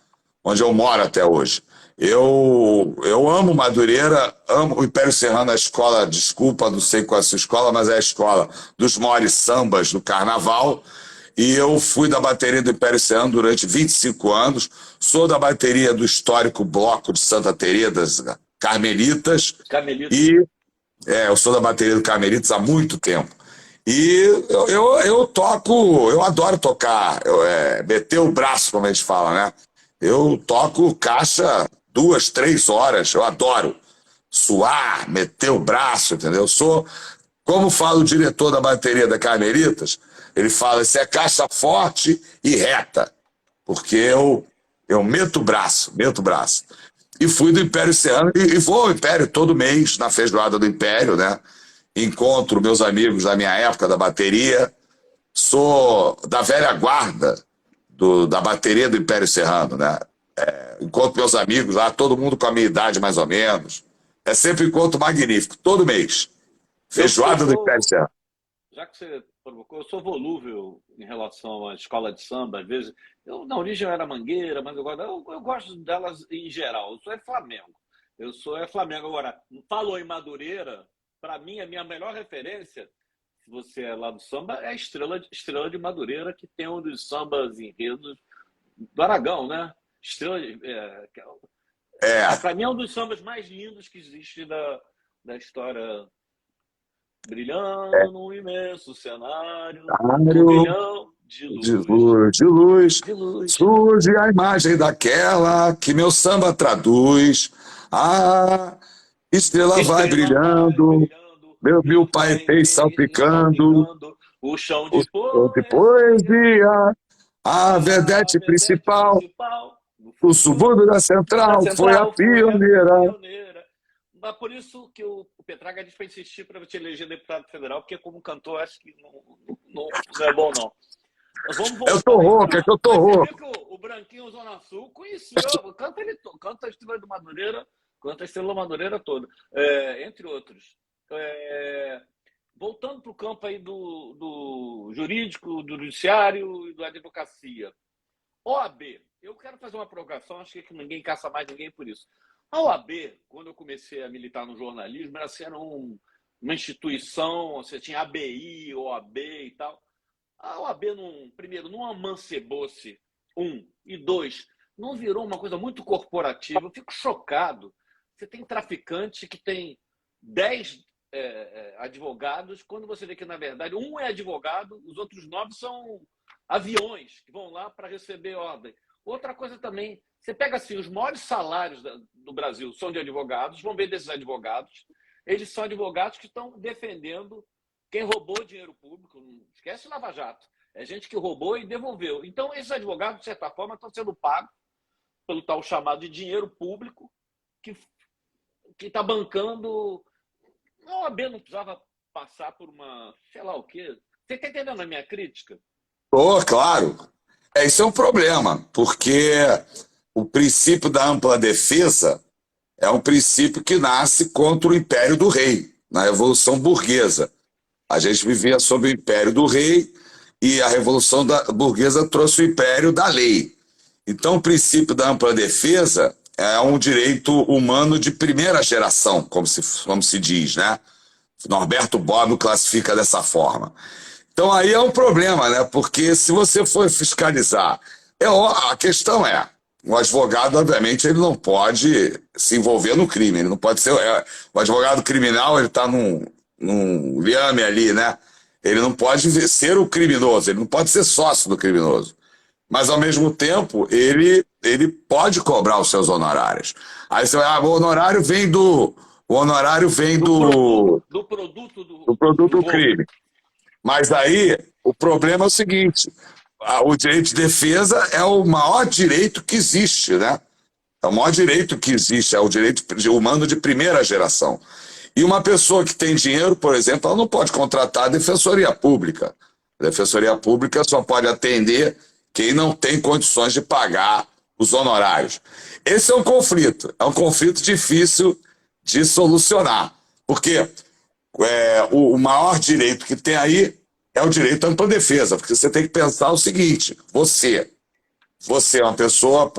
Onde eu moro até hoje. Eu amo Madureira, amo o Império Serrano, a escola, desculpa, não sei qual é a sua escola, mas é a escola dos maiores sambas do carnaval. E eu fui da bateria do Império Serrano durante 25 anos, sou da bateria do histórico Bloco de Santa Teresa das Carmelitas. Carmelita. E eu sou da bateria do Carmelitas há muito tempo. E eu toco, eu adoro tocar, meter o braço, como a gente fala, né? Eu toco caixa 2, 3 horas, eu adoro suar, meter o braço, entendeu? Eu sou, como fala o diretor da bateria da Carmelitas, ele fala, isso é caixa forte e reta, porque eu meto o braço, meto o braço. E fui do Império Serrano, e vou ao Império todo mês, na feijoada do Império, né? Encontro meus amigos da minha época da bateria, sou da velha guarda da bateria do Império Serrano, né? Encontro meus amigos lá, todo mundo com a minha idade mais ou menos. É sempre um encontro magnífico, todo mês. Feijoada do Império Serrano. Já que você provocou, eu sou volúvel em relação à escola de samba. Às vezes, na origem eu era mangueira, mas eu gosto delas em geral. Eu sou Flamengo. Eu sou Flamengo. Agora, falou em Madureira, para mim, a minha melhor referência, se você é lá do samba, é a Estrela de Madureira, que tem um dos sambas enredos do Aragão, né? Para mim é um dos sambas mais lindos que existe da história. Brilhando num imenso cenário, um turbilhão de luz. De luz. Surge a imagem daquela que meu samba traduz. A estrela vai brilhando, meu pai fez salpicando, o chão de de poesia, a vedete principal, o subúrbio da Central foi a pioneira. Mas por isso que o Petraglia diz para insistir para te eleger deputado federal, porque como cantor acho que não é bom, não. Eu tô rouco, é que eu tô rouco. Você viu que o Branquinho Zona Sul conheceu, canta a Estrela de Madureira, canta a Estrela Madureira toda, entre outros. Voltando para o campo aí do jurídico, do judiciário e da advocacia. OAB, eu quero fazer uma provocação, acho que ninguém caça mais ninguém por isso. A OAB, quando eu comecei a militar no jornalismo, era uma instituição, você tinha ABI, OAB e tal. A OAB, primeiro, não amancebou-se, e dois, não virou uma coisa muito corporativa. Eu fico chocado. você tem traficante que tem 10 advogados, quando você vê que, na verdade, um é advogado, os outros 9 são aviões que vão lá para receber ordem. Outra coisa também, você pega assim, os maiores salários do Brasil são de advogados, vão ver desses advogados, eles são advogados que estão defendendo quem roubou dinheiro público, não esquece Lava Jato, é gente que roubou e devolveu. Então, esses advogados, de certa forma, estão sendo pagos pelo tal chamado de dinheiro público que está bancando. A OAB não precisava passar por uma, sei lá o quê. Você está entendendo a minha crítica? Claro. Isso é um problema, porque o princípio da ampla defesa é um princípio que nasce contra o império do rei, na Revolução Burguesa. A gente vivia sob o império do rei e a Revolução Burguesa trouxe o império da lei. Então, o princípio da ampla defesa é um direito humano de primeira geração, como se diz, né? Norberto Bobbio classifica dessa forma. Então, aí é um problema, né? Porque se você for fiscalizar, a questão é, o advogado, obviamente, ele não pode se envolver no crime, ele não pode ser... o advogado criminal, ele está num liame ali, né? Ele não pode ser o criminoso, ele não pode ser sócio do criminoso. Mas, ao mesmo tempo, ele pode cobrar os seus honorários. Aí você vai, o honorário vem do produto do crime. Mas aí, o problema é o seguinte, o direito de defesa é o maior direito que existe, né? É o maior direito que existe, é o direito humano de primeira geração. E uma pessoa que tem dinheiro, por exemplo, ela não pode contratar a defensoria pública. A defensoria pública só pode atender quem não tem condições de pagar os honorários. Esse é um conflito difícil de solucionar, porque o maior direito que tem aí é o direito à ampla defesa, porque você tem que pensar o seguinte, você é uma pessoa,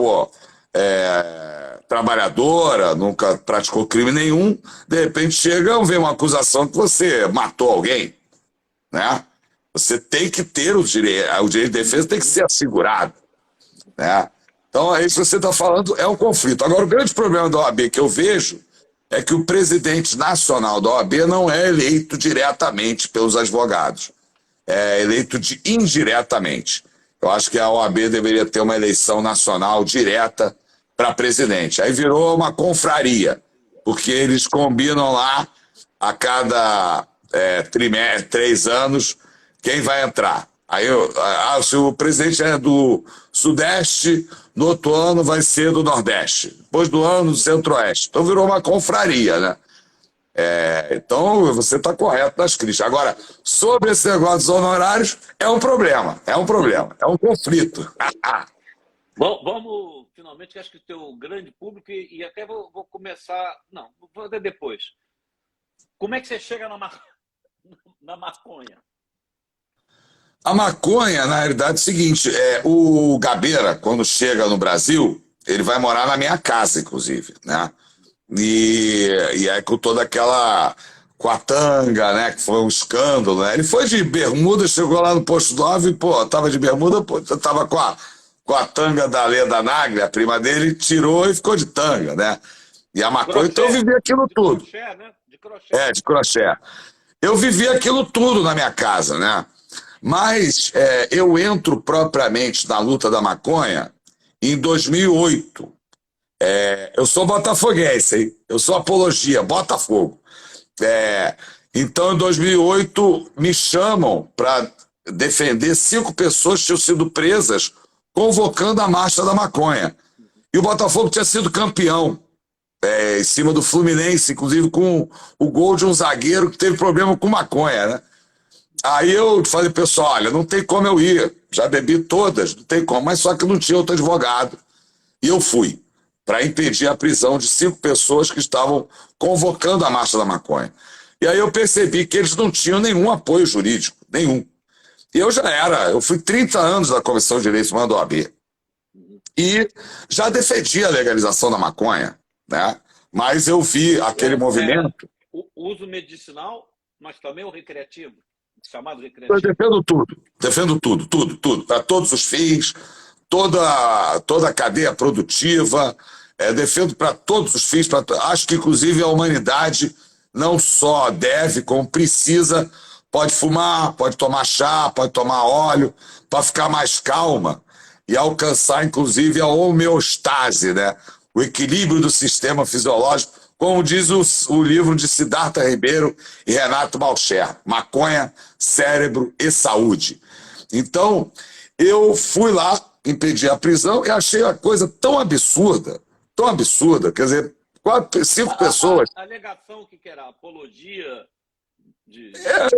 trabalhadora, nunca praticou crime nenhum, de repente chega e vê uma acusação que você matou alguém, né? Você tem que ter o direito de defesa tem que ser assegurado, né? Então, é isso que você está falando, é um conflito. Agora, o grande problema da OAB que eu vejo é que o presidente nacional da OAB não é eleito diretamente pelos advogados, é eleito indiretamente. Eu acho que a OAB deveria ter uma eleição nacional direta para presidente. Aí virou uma confraria, porque eles combinam lá a cada 3 anos quem vai entrar. Aí, se o presidente é do Sudeste, no outro ano vai ser do Nordeste. Depois do ano, do Centro-Oeste. Então virou uma confraria, né? Então você está correto nas críticas. Agora, sobre esse negócio dos honorários, é um problema, é um conflito. Vamos, finalmente, que acho que o teu grande público, e até vou começar... Não, vou fazer depois. Como é que você chega na maconha? A maconha, na realidade, é o seguinte, o Gabeira, quando chega no Brasil, ele vai morar na minha casa, inclusive, né? E aí com toda aquela quatanga, né, que foi um escândalo, né? Ele foi de bermuda, chegou lá no Posto 9, tava de bermuda, tava com a tanga da Leda Nagli, a prima dele, tirou e ficou de tanga, né? E a maconha, então eu vivi aquilo tudo. De crochê, né? De crochê. De crochê. Eu vivi aquilo tudo na minha casa, né? Mas eu entro propriamente na luta da maconha em 2008. Eu sou botafoguense, hein? Eu sou apologia, Botafogo. Então, em 2008, me chamam para defender 5 pessoas que tinham sido presas convocando a Marcha da Maconha. E o Botafogo tinha sido campeão, em cima do Fluminense, inclusive com o gol de um zagueiro que teve problema com maconha, né? Aí eu falei, pessoal, olha, não tem como eu ir, já bebi todas, não tem como, mas só que não tinha outro advogado. E eu fui, para impedir a prisão de 5 pessoas que estavam convocando a Marcha da Maconha. E aí eu percebi que eles não tinham nenhum apoio jurídico, nenhum. E eu fui 30 anos na Comissão de Direitos Humanos da OAB. E já defendi a legalização da maconha, né? Mas eu vi aquele movimento... O uso medicinal, mas também o recreativo, chamado Eu recreativo. defendo tudo, para todos os fins, toda a cadeia produtiva, defendo para todos os fins, acho que inclusive a humanidade não só deve, como precisa, pode fumar, pode tomar chá, pode tomar óleo, para ficar mais calma e alcançar inclusive a homeostase, né? O equilíbrio do sistema fisiológico, como diz o livro de Siddhartha Ribeiro e Renato Malcher, Maconha, Cérebro e Saúde. Então, eu fui lá, impedi a prisão e achei a coisa tão absurda, quer dizer, 5 pessoas. A alegação que era apologia de...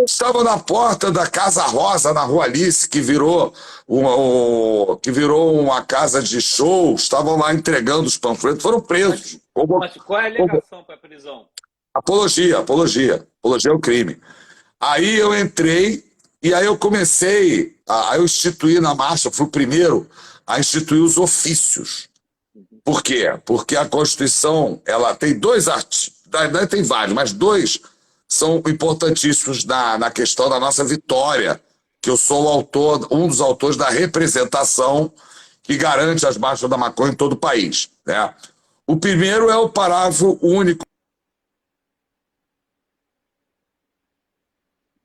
Estava na porta da Casa Rosa, na Rua Alice, que virou uma casa de show, estavam lá entregando os panfletos, foram presos. Mas qual é a alegação para a prisão? Apologia ao crime. Aí eu entrei e aí eu comecei, eu instituí na marcha, fui o primeiro a instituir os ofícios. Por quê? Porque a Constituição, ela tem 2 artigos, tem vários, mas 2 são importantíssimos na questão da nossa vitória, que eu sou o autor, um dos autores da representação que garante as marchas da maconha em todo o país, né? O primeiro é o parágrafo único.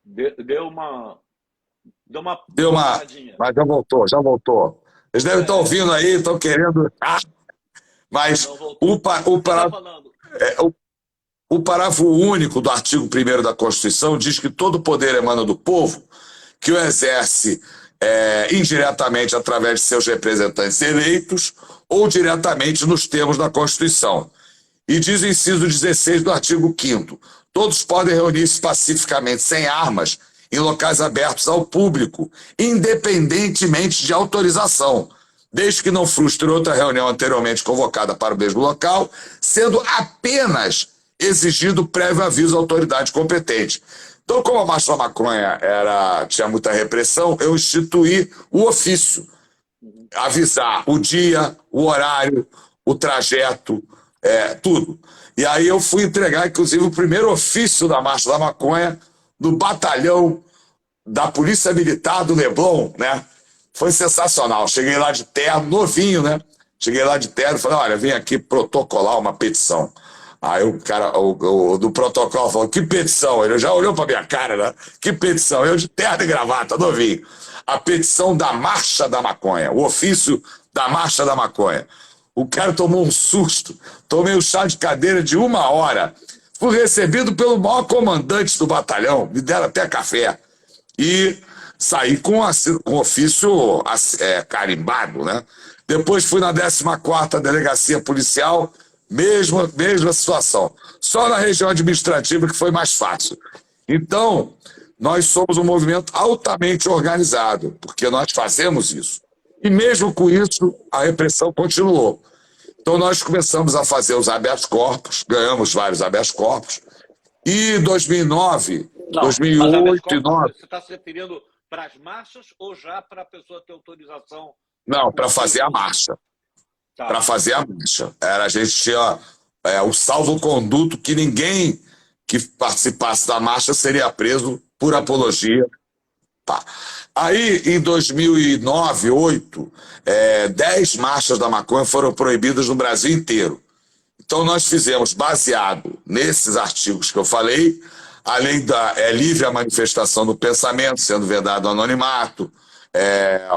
Deu uma mas já voltou. Eles devem estar ouvindo aí, estão querendo... Mas o parágrafo único do artigo 1º da Constituição diz que todo poder emana do povo, que o exerce indiretamente através de seus representantes eleitos ou diretamente nos termos da Constituição. E diz o inciso 16 do artigo 5º: todos podem reunir-se pacificamente, sem armas, em locais abertos ao público, independentemente de autorização, desde que não frustre outra reunião anteriormente convocada para o mesmo local, sendo apenas exigido prévio aviso à autoridade competente. Então, como a marcha da maconha tinha muita repressão, eu instituí o ofício. Avisar o dia, o horário, o trajeto, tudo. E aí eu fui entregar, inclusive, o primeiro ofício da marcha da maconha do batalhão da Polícia Militar do Leblon, né? Foi sensacional. Cheguei lá de terno, novinho, né? Cheguei lá de terno e falei, olha, vem aqui protocolar uma petição. Aí o cara do protocolo falou, que petição? Ele já olhou pra minha cara, né? Que petição? Eu de terno e gravata, novinho. A petição da Marcha da Maconha, o ofício da Marcha da Maconha. O cara tomou um susto, tomei um chá de cadeira de 1 hora, fui recebido pelo maior comandante do batalhão, me deram até café, e saí com ofício carimbado, né? Depois fui na 14ª Delegacia Policial, mesma situação. Só na região administrativa que foi mais fácil. Então, nós somos um movimento altamente organizado, porque nós fazemos isso. E mesmo com isso, a repressão continuou. Então nós começamos a fazer os habeas corpus, ganhamos vários habeas corpus, e em 2009, 2008 e 2009... Você está se referindo para as marchas ou já para a pessoa ter autorização? Não, para fazer a marcha. Tá. Para fazer a marcha. A gente tinha o salvo-conduto que ninguém que participasse da marcha seria preso por apologia. Tá. Aí, em 2009, 2008, 10 marchas da maconha foram proibidas no Brasil inteiro. Então, nós fizemos, baseado nesses artigos que eu falei, além da livre a manifestação do pensamento, sendo vedado o anonimato,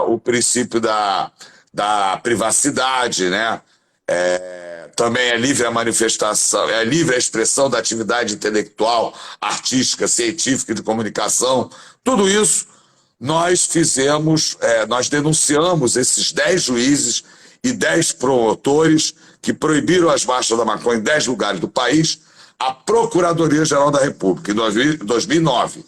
o princípio da privacidade, né? Também é livre a manifestação, é livre a expressão da atividade intelectual, artística, científica e de comunicação. Tudo isso nós fizemos, nós denunciamos esses 10 juízes e 10 promotores que proibiram as marchas da maconha em 10 lugares do país, à Procuradoria-Geral da República, em 2009.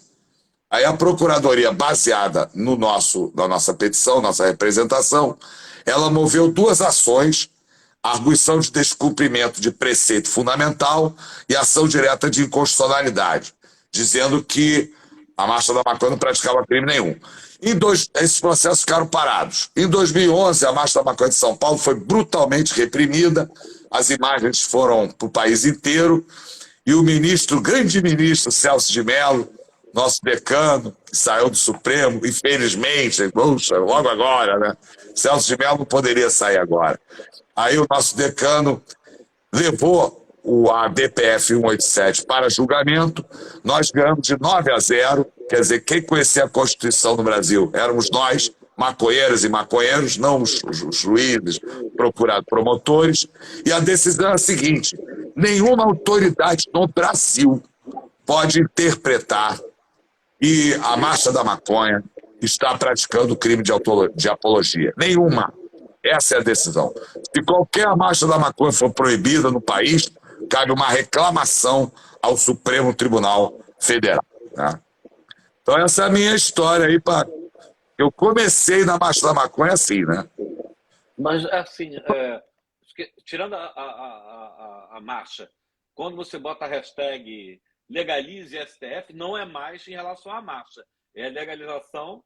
Aí a Procuradoria, baseada na nossa petição, nossa representação, ela moveu 2 ações: a arguição de descumprimento de preceito fundamental e ação direta de inconstitucionalidade, dizendo que a marcha da maconha não praticava crime nenhum. Esses processos ficaram parados. Em 2011, a marcha da maconha de São Paulo foi brutalmente reprimida, as imagens foram para o país inteiro, e o grande ministro Celso de Mello, nosso decano, que saiu do Supremo, infelizmente, logo agora, né? Celso de Mello não poderia sair agora. Aí o nosso decano levou a DPF 187 para julgamento, nós ganhamos de 9-0, quer dizer, quem conhecia a Constituição no Brasil éramos nós, maconheiros e maconheiros, não os juízes, procurados, promotores, e a decisão é a seguinte: nenhuma autoridade no Brasil pode interpretar que a Marcha da Maconha está praticando crime de apologia. Nenhuma. Essa é a decisão. Se qualquer marcha da maconha for proibida no país, cabe uma reclamação ao Supremo Tribunal Federal. Né? Então essa é a minha história aí. Eu comecei na marcha da maconha assim, né? Mas, assim, tirando a marcha, quando você bota a hashtag legalize STF, não é mais em relação à marcha, é a legalização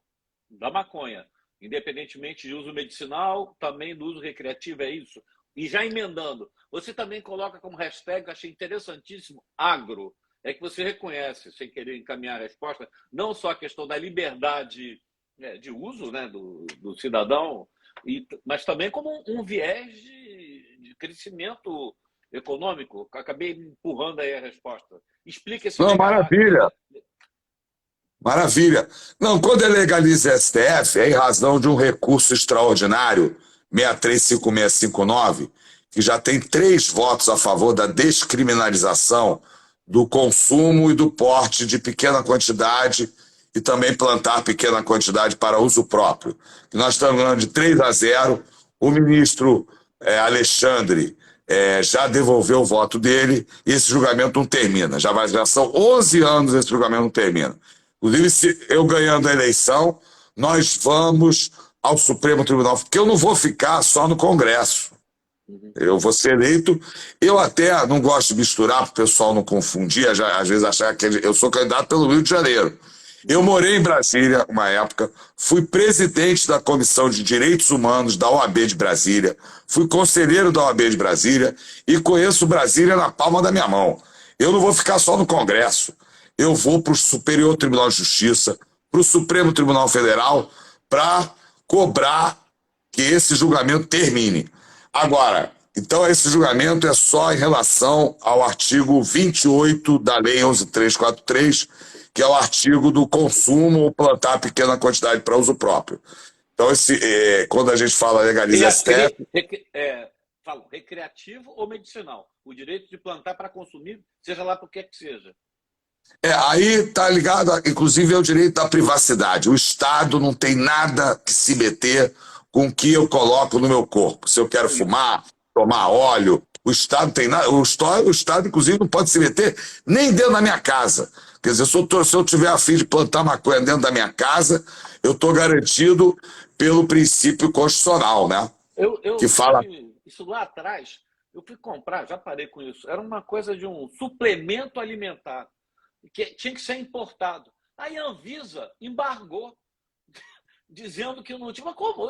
da maconha, independentemente de uso medicinal, também do uso recreativo, é isso? E já emendando, você também coloca como hashtag, achei interessantíssimo, agro, é que você reconhece, sem querer encaminhar a resposta, não só a questão da liberdade de uso, né, do cidadão, mas também como um viés de crescimento econômico. Acabei empurrando aí a resposta. Explica esse... Não, maravilha. Maravilha. Não, quando é legaliza STF, é em razão de um recurso extraordinário, 635659, que já tem 3 votos a favor da descriminalização do consumo e do porte de pequena quantidade e também plantar pequena quantidade para uso próprio. Que nós estamos falando de 3-0, o ministro Alexandre já devolveu o voto dele e esse julgamento não termina. Já são 11 anos esse julgamento não termina. Inclusive, se eu ganhando a eleição, nós vamos ao Supremo Tribunal, porque eu não vou ficar só no Congresso. Eu vou ser eleito. Eu até não gosto de misturar para o pessoal não confundir, às vezes achar que eu sou candidato pelo Rio de Janeiro. Eu morei em Brasília uma época, fui presidente da Comissão de Direitos Humanos da OAB de Brasília, fui conselheiro da OAB de Brasília e conheço Brasília na palma da minha mão. Eu não vou ficar só no Congresso. Eu vou para o Superior Tribunal de Justiça, para o Supremo Tribunal Federal, para cobrar que esse julgamento termine. Agora, então esse julgamento é só em relação ao artigo 28 da Lei 11.343, que é o artigo do consumo ou plantar pequena quantidade para uso próprio. Então, quando a gente fala legaliza STF... Falo, recreativo ou medicinal? O direito de plantar para consumir, seja lá por que seja. Aí está ligado, inclusive, ao direito da privacidade. O Estado não tem nada que se meter com o que eu coloco no meu corpo. Se eu quero fumar, tomar óleo, o Estado tem nada. O Estado, inclusive, não pode se meter nem dentro da minha casa. Quer dizer, se eu tiver a fim de plantar maconha dentro da minha casa, eu estou garantido pelo princípio constitucional, né? Que fala... Isso lá atrás, eu fui comprar, já parei com isso, era uma coisa de um suplemento alimentar, que tinha que ser importado. Aí a Anvisa embargou, dizendo que não tinha. Mas como?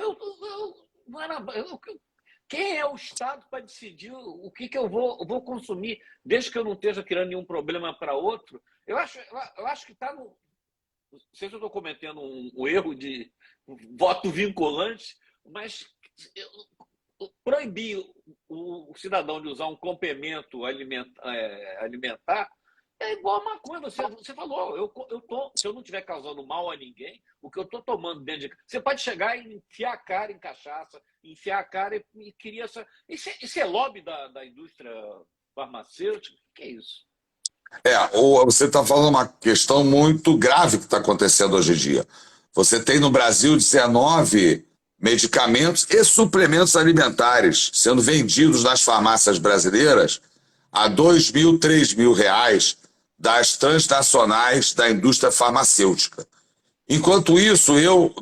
Não era, quem é o Estado para decidir o que eu vou consumir, desde que eu não esteja criando nenhum problema para outro? Eu acho que está no... Não sei se eu estou cometendo um erro de voto vinculante, mas proibir o cidadão de usar um complemento alimentar é igual a maconha. Você falou, se eu não estiver causando mal a ninguém, o que eu estou tomando dentro de... Você pode chegar e enfiar a cara em cachaça, enfiar a cara e queria... Isso é lobby da indústria farmacêutica? O que é isso? Você está falando uma questão muito grave que está acontecendo hoje em dia. Você tem no Brasil 19 medicamentos e suplementos alimentares sendo vendidos nas farmácias brasileiras a R$2.000, R$3.000 das transnacionais da indústria farmacêutica. Enquanto isso,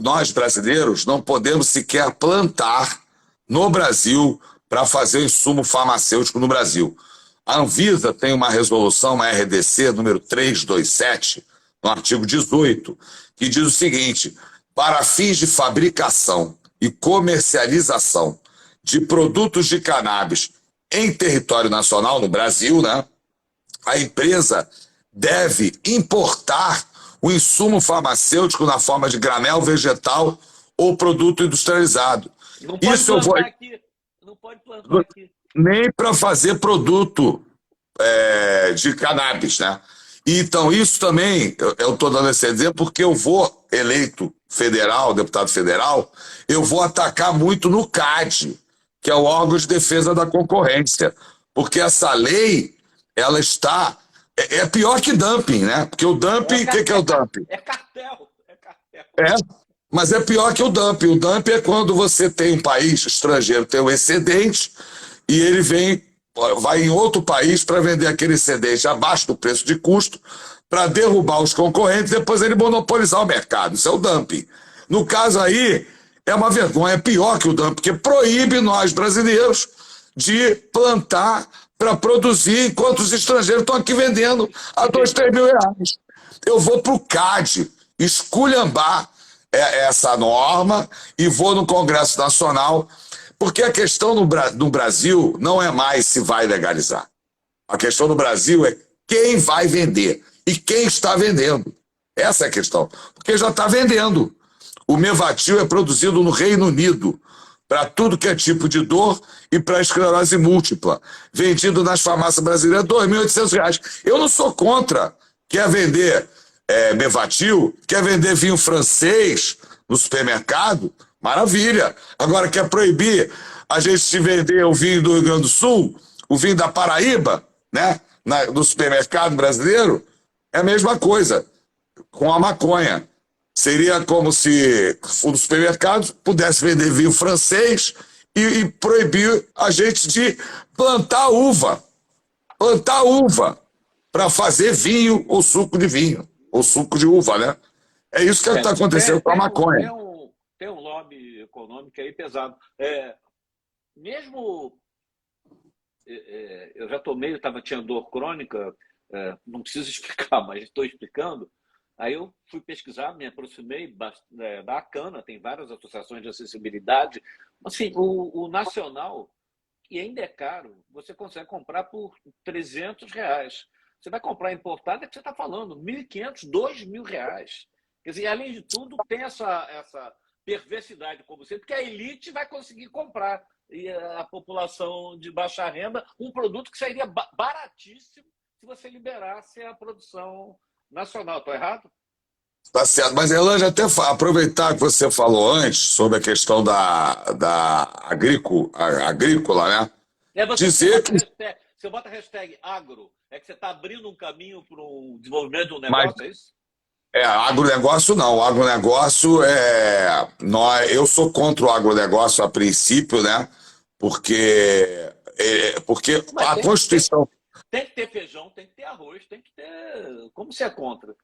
nós brasileiros não podemos sequer plantar no Brasil para fazer o insumo farmacêutico no Brasil. A Anvisa tem uma resolução, uma RDC número 327, no artigo 18, que diz o seguinte: para fins de fabricação e comercialização de produtos de cannabis em território nacional, no Brasil, né, a empresa deve importar o insumo farmacêutico na forma de granel vegetal ou produto industrializado. Não pode plantar aqui. Não pode plantar aqui. nem para fazer produto de cannabis, né? Então, isso também, eu estou dando esse exemplo porque eu vou eleito federal, deputado federal, eu vou atacar muito no CAD, que é o órgão de defesa da concorrência, porque essa lei, ela está... É pior que dumping, né? Porque o dumping, o que é o dumping? É cartel, é cartel. É, mas é pior que o dumping. O dumping é quando você tem um país estrangeiro, tem um excedente, e ele vai em outro país para vender aquele excedente abaixo do preço de custo, para derrubar os concorrentes, depois ele monopolizar o mercado. Isso é o dumping. No caso aí, é uma vergonha, é pior que o dumping, porque proíbe nós, brasileiros, de plantar para produzir, enquanto os estrangeiros estão aqui vendendo a 2, 3 mil reais. Eu vou para o CAD esculhambar essa norma e vou no Congresso Nacional, porque a questão no Brasil não é mais se vai legalizar. A questão no Brasil é quem vai vender e quem está vendendo. Essa é a questão. Porque já está vendendo. O Mevatil é produzido no Reino Unido para tudo que é tipo de dor e para esclerose múltipla. Vendido nas farmácias brasileiras, R$ 2.800. Eu não sou contra. Quer vender Mevatil, quer vender vinho francês no supermercado, maravilha. Agora quer proibir a gente de vender o vinho do Rio Grande do Sul, o vinho da Paraíba, né, no supermercado brasileiro, é a mesma coisa com a maconha. Seria como se o supermercado pudesse vender vinho francês e proibir a gente de plantar uva para fazer vinho ou suco de vinho, ou suco de uva, né? É isso que está acontecendo com a maconha. Tem um lobby econômico aí pesado. Mesmo eu já tomei, tinha dor crônica, não preciso explicar, mas estou explicando. Aí eu fui pesquisar, me aproximei da ACANA, tem várias associações de acessibilidade. Assim, o nacional, que ainda é caro, você consegue comprar por R$ 300. Você vai comprar importado, é que você está falando, R$ 1.500, R$ 2.000. Quer dizer, além de tudo, tem essa perversidade, como sempre, porque a elite vai conseguir comprar, e a população de baixa renda, um produto que sairia baratíssimo se você liberasse a produção nacional. Estou errado? Tá certo, mas Elange, até aproveitar que você falou antes sobre a questão da agrícola, né? Dizer que você bota a hashtag agro, é que você está abrindo um caminho para o desenvolvimento de um negócio, mas, é isso? Agronegócio não. O agronegócio eu sou contra o agronegócio a princípio, né? Porque a Constituição. Tem que ter feijão, tem que ter arroz, tem que ter. Como você é contra?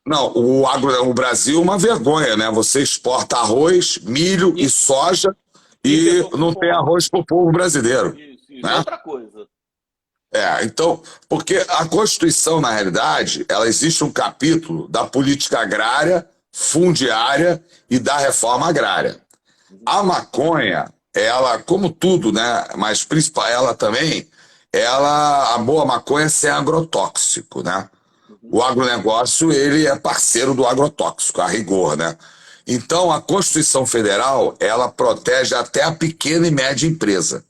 Não, o Brasil é uma vergonha, né? Você exporta arroz, milho e soja e não tem arroz para o povo brasileiro. Isso, né? Outra coisa. Então, porque a Constituição, na realidade, ela existe um capítulo da política agrária, fundiária e da reforma agrária. A maconha, ela, como tudo, né? Mas principal, ela também, a boa maconha é sem agrotóxico, né? O agronegócio, ele é parceiro do agrotóxico, a rigor, né? Então, a Constituição Federal, ela protege até a pequena e média empresa,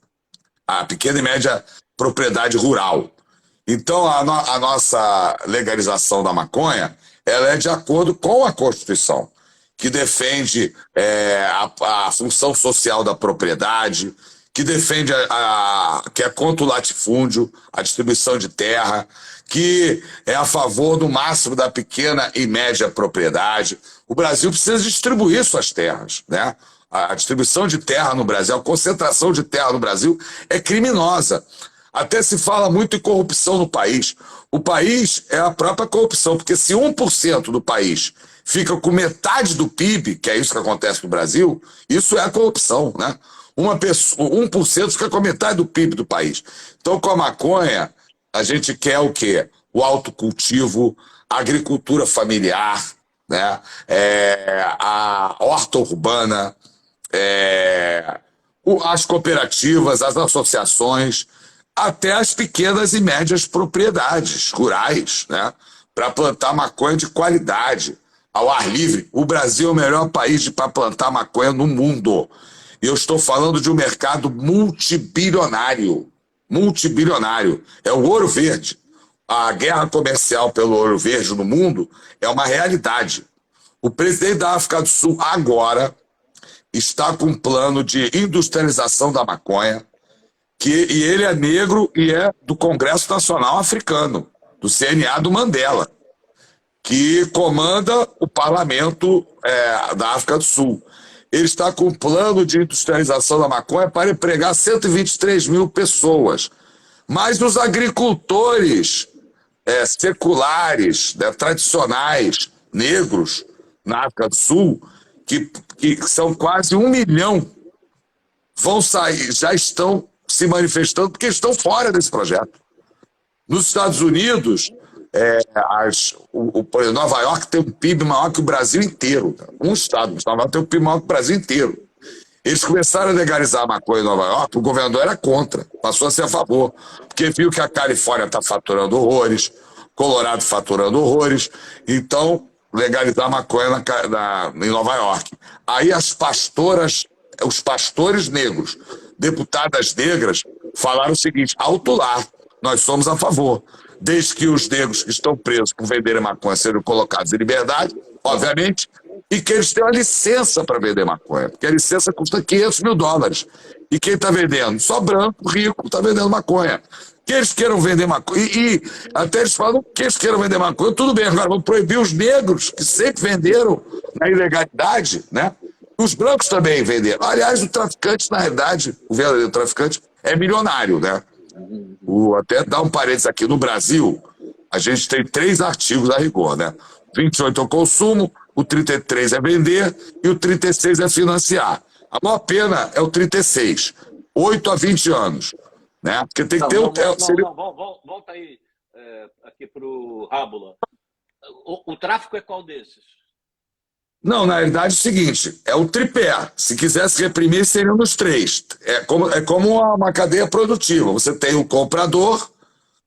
a pequena e média propriedade rural. Então, a nossa legalização da maconha, ela é de acordo com a Constituição, que defende a função social da propriedade, que defende que é contra o latifúndio, a distribuição de terra, que é a favor do máximo da pequena e média propriedade. O Brasil precisa distribuir suas terras, né? A distribuição de terra no Brasil, a concentração de terra no Brasil é criminosa. Até se fala muito em corrupção no país. O país é a própria corrupção, porque se 1% do país fica com metade do PIB, que é isso que acontece no Brasil, isso é a corrupção, né? 1% fica com metade do PIB do país. Então, com a maconha, a gente quer o quê? O autocultivo, a agricultura familiar, né? A horta urbana, as cooperativas, as associações, até as pequenas e médias propriedades rurais, né? Para plantar maconha de qualidade, ao ar livre. O Brasil é o melhor país para plantar maconha no mundo. E eu estou falando de um mercado multibilionário. Multibilionário. É o ouro verde. A guerra comercial pelo ouro verde no mundo é uma realidade. O presidente da África do Sul agora está com um plano de industrialização da maconha, e ele é negro e é do Congresso Nacional Africano, do CNA do Mandela, que comanda o parlamento da África do Sul. Ele está com um plano de industrialização da maconha para empregar 123 mil pessoas. Mas os agricultores seculares, né, tradicionais, negros, na África do Sul, que são quase 1 milhão, vão sair, já estão se manifestando porque estão fora desse projeto. Nos Estados Unidos, Nova York tem um PIB maior que o Brasil inteiro. Um estado, Nova York tem um PIB maior que o Brasil inteiro. Eles começaram a legalizar a maconha em Nova York, o governador era contra, passou a ser a favor, porque viu que a Califórnia está faturando horrores, Colorado faturando horrores, então legalizar a maconha em Nova York. Aí os pastores negros, deputadas negras, falaram o seguinte: alto lá, nós somos a favor, desde que os negros que estão presos por venderem maconha sejam colocados em liberdade, obviamente, e que eles tenham a licença para vender maconha, porque a licença custa $500 mil. E quem está vendendo? Só branco, rico, está vendendo maconha. Que eles queiram vender maconha, e até eles falam que eles queiram vender maconha, tudo bem, agora vamos proibir os negros, que sempre venderam na ilegalidade, né? Os brancos também venderam. Aliás, o traficante, na realidade, o verdadeiro traficante, é milionário, né? Até dar um parênteses aqui, no Brasil, a gente tem 3 artigos a rigor, né? 28 é o consumo, o 33 é vender e o 36 é financiar. A maior pena é o 36, 8 a 20 anos. Né? Porque tem que ter volta aí aqui para o Rábula. O tráfico é qual desses? Não, na realidade é o seguinte, é o tripé. Se quisesse reprimir, seriam nos 3. É como uma cadeia produtiva. Você tem o comprador,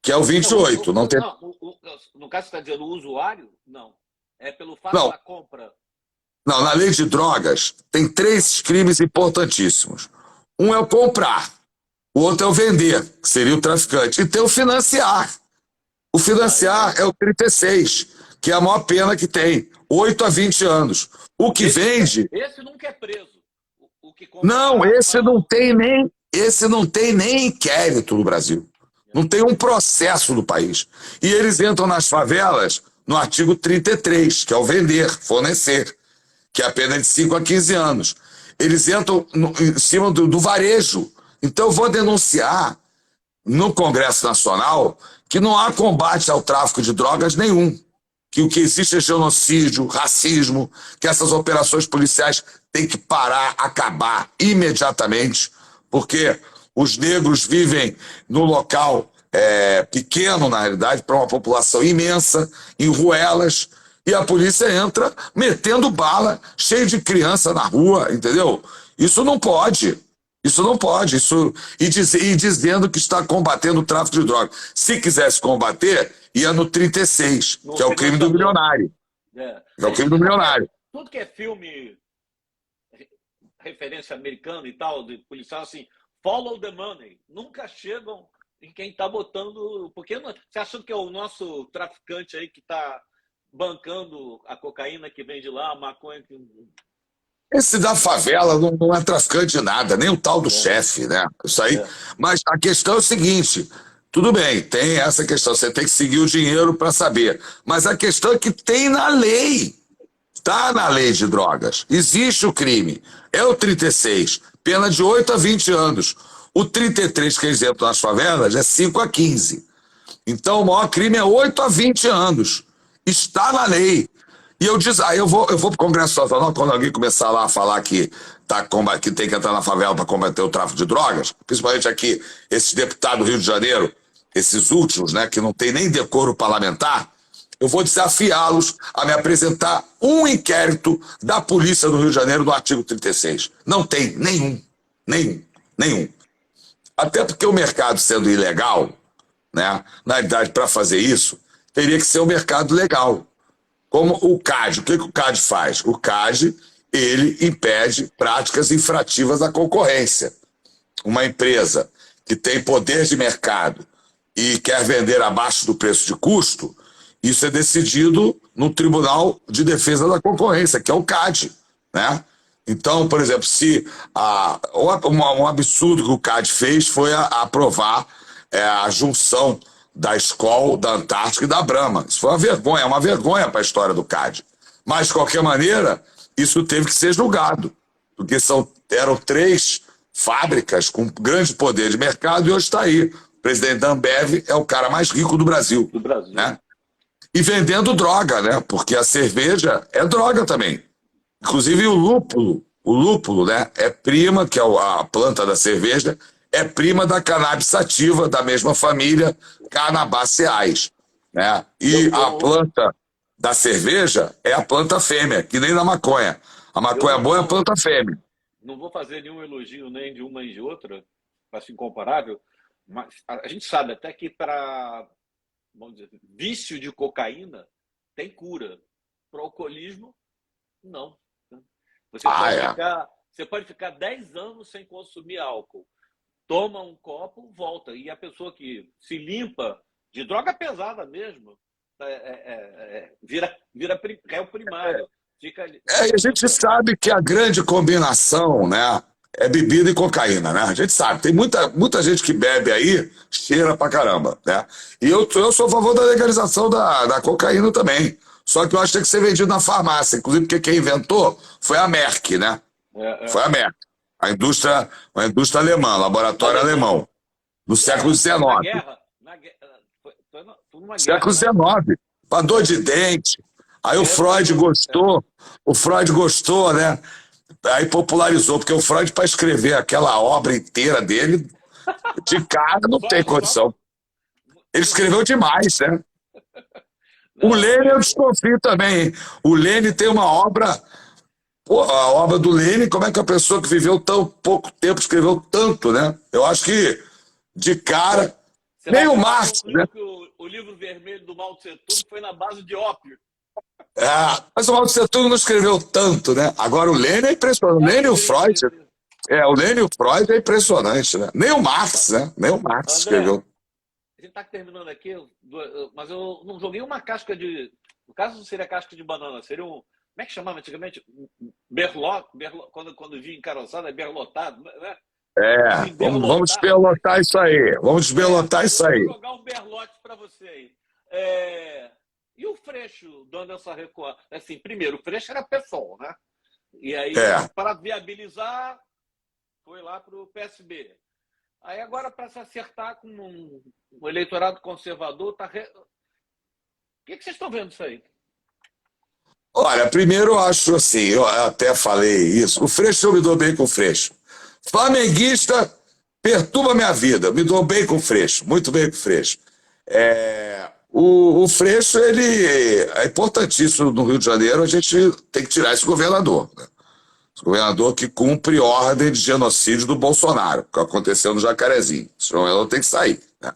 que é o 28. No caso, você está dizendo o usuário? Não. É pelo fato da compra. Não, na lei de drogas, tem 3 crimes importantíssimos. Um é o comprar. O outro é o vender, que seria o traficante. E tem o financiar. O financiar é o 36, que é a maior pena que tem. 8 a 20 anos. O que vende... Esse nunca é preso. Não, esse não tem nem inquérito no Brasil. Não tem um processo no país. E eles entram nas favelas no artigo 33, que é o vender, fornecer, que é a pena de 5 a 15 anos. Eles entram em cima do varejo. Então eu vou denunciar no Congresso Nacional que não há combate ao tráfico de drogas nenhum. Que o que existe é genocídio, racismo, que essas operações policiais têm que parar, acabar imediatamente, porque os negros vivem num local pequeno, na realidade, para uma população imensa, em ruelas, e a polícia entra metendo bala, cheio de criança na rua, entendeu? Isso não pode. Isso não pode. E dizendo que está combatendo o tráfico de drogas. Se quisesse combater, ia no 36, que é o crime do milionário. É o crime do milionário. Tudo que é filme, referência americana e tal, de policial, assim, follow the money. Nunca chegam em quem está botando... Porque você acha que é o nosso traficante aí que está bancando a cocaína que vem de lá, a maconha que... Esse da favela não é traficante de nada, nem o tal do chefe, né? Isso aí. Mas a questão é o seguinte, tudo bem, tem essa questão, você tem que seguir o dinheiro para saber. Mas a questão é que tem na lei. Está na lei de drogas. Existe o crime. É o 36, pena de 8 a 20 anos. O 33 que eles entram nas favelas é 5 a 15. Então o maior crime é 8 a 20 anos. Está na lei. E eu vou para o Congresso Nacional, quando alguém começar lá a falar que tem que entrar na favela para combater o tráfico de drogas, principalmente aqui, esses deputados do Rio de Janeiro, esses últimos, né, que não tem nem decoro parlamentar, eu vou desafiá-los a me apresentar um inquérito da polícia do Rio de Janeiro no artigo 36. Não tem nenhum. Até porque o mercado sendo ilegal, né, na realidade, para fazer isso, teria que ser um mercado legal. Como o CAD. O que o CAD faz? O CAD, ele impede práticas infrativas à concorrência. Uma empresa que tem poder de mercado e quer vender abaixo do preço de custo, isso é decidido no Tribunal de Defesa da Concorrência, que é o CAD, né? Então, por exemplo, se um absurdo que o CAD fez foi aprovar a junção da Skol, da Antártica e da Brahma. Isso foi uma vergonha para a história do CAD. Mas, de qualquer maneira, isso teve que ser julgado, porque eram 3 fábricas com grande poder de mercado e hoje está aí. O presidente da Ambev é o cara mais rico do Brasil. Do Brasil. Né? E vendendo droga, né? Porque a cerveja é droga também. Inclusive o lúpulo, né? É prima, que é a planta da cerveja, é prima da cannabis sativa, da mesma família, Cannabaceae, né? E a planta da cerveja é a planta fêmea, que nem na maconha. A maconha boa é a planta fêmea. Não vou fazer nenhum elogio nem de uma nem de outra, acho incomparável, mas a gente sabe até que para, vamos dizer, vício de cocaína tem cura. Para o alcoolismo, não. Você pode ficar 10 anos sem consumir álcool. Toma um copo, volta. E a pessoa que se limpa de droga pesada mesmo, vira réu primário. E a gente sabe que a grande combinação, né, é bebida e cocaína, né? A gente sabe. Tem muita gente que bebe aí, cheira pra caramba, né? E eu sou a favor da legalização da cocaína também. Só que eu acho que tem que ser vendido na farmácia. Inclusive porque quem inventou foi a Merck, né? Foi a Merck. A indústria alemã, laboratório alemão. No século XIX. Século XIX. Pra dor de dente. Aí o Freud gostou, né? Aí popularizou, porque o Freud, para escrever aquela obra inteira dele, de cara não tem condição. Ele escreveu demais, né? O Lênin eu desconfio também, hein? O Lênin tem uma obra... Pô, a obra do Lênin, como é que a pessoa que viveu tão pouco tempo escreveu tanto, né? Eu acho que, de cara... Nem o Marx, né? O livro vermelho do Mao Tse Tung foi na base de ópio. Mas o Mao Tse Tung não escreveu tanto, né? Agora o Lênin é impressionante. O Lênin e o Freud... o Lênin e o Freud é impressionante, né? Nem o Marx, né? Nem o Marx escreveu. A gente está terminando aqui, mas eu não joguei uma casca de... No caso, não seria casca de banana, seria um... Como é que chamava antigamente? Quando vinha encaroçado, é berlotado, né? Vamos desberlotar isso aí. Vamos desberlotar isso aí. Vou jogar um berlote para você aí. E o Freixo dando essa recuada? Assim, primeiro, o Freixo era PSOL, né? E aí, para viabilizar, foi lá para o PSB. Aí agora, para se acertar com um eleitorado conservador, o que vocês estão vendo isso aí? Olha, primeiro eu acho assim, eu até falei isso, o Freixo, eu me dou bem com o Freixo. Flamenguista perturba minha vida, me dou bem com o Freixo, muito bem com o Freixo. O Freixo, ele é importantíssimo no Rio de Janeiro, a gente tem que tirar esse governador, né? Esse governador que cumpre ordem de genocídio do Bolsonaro, que aconteceu no Jacarezinho. Esse governador tem que sair, né?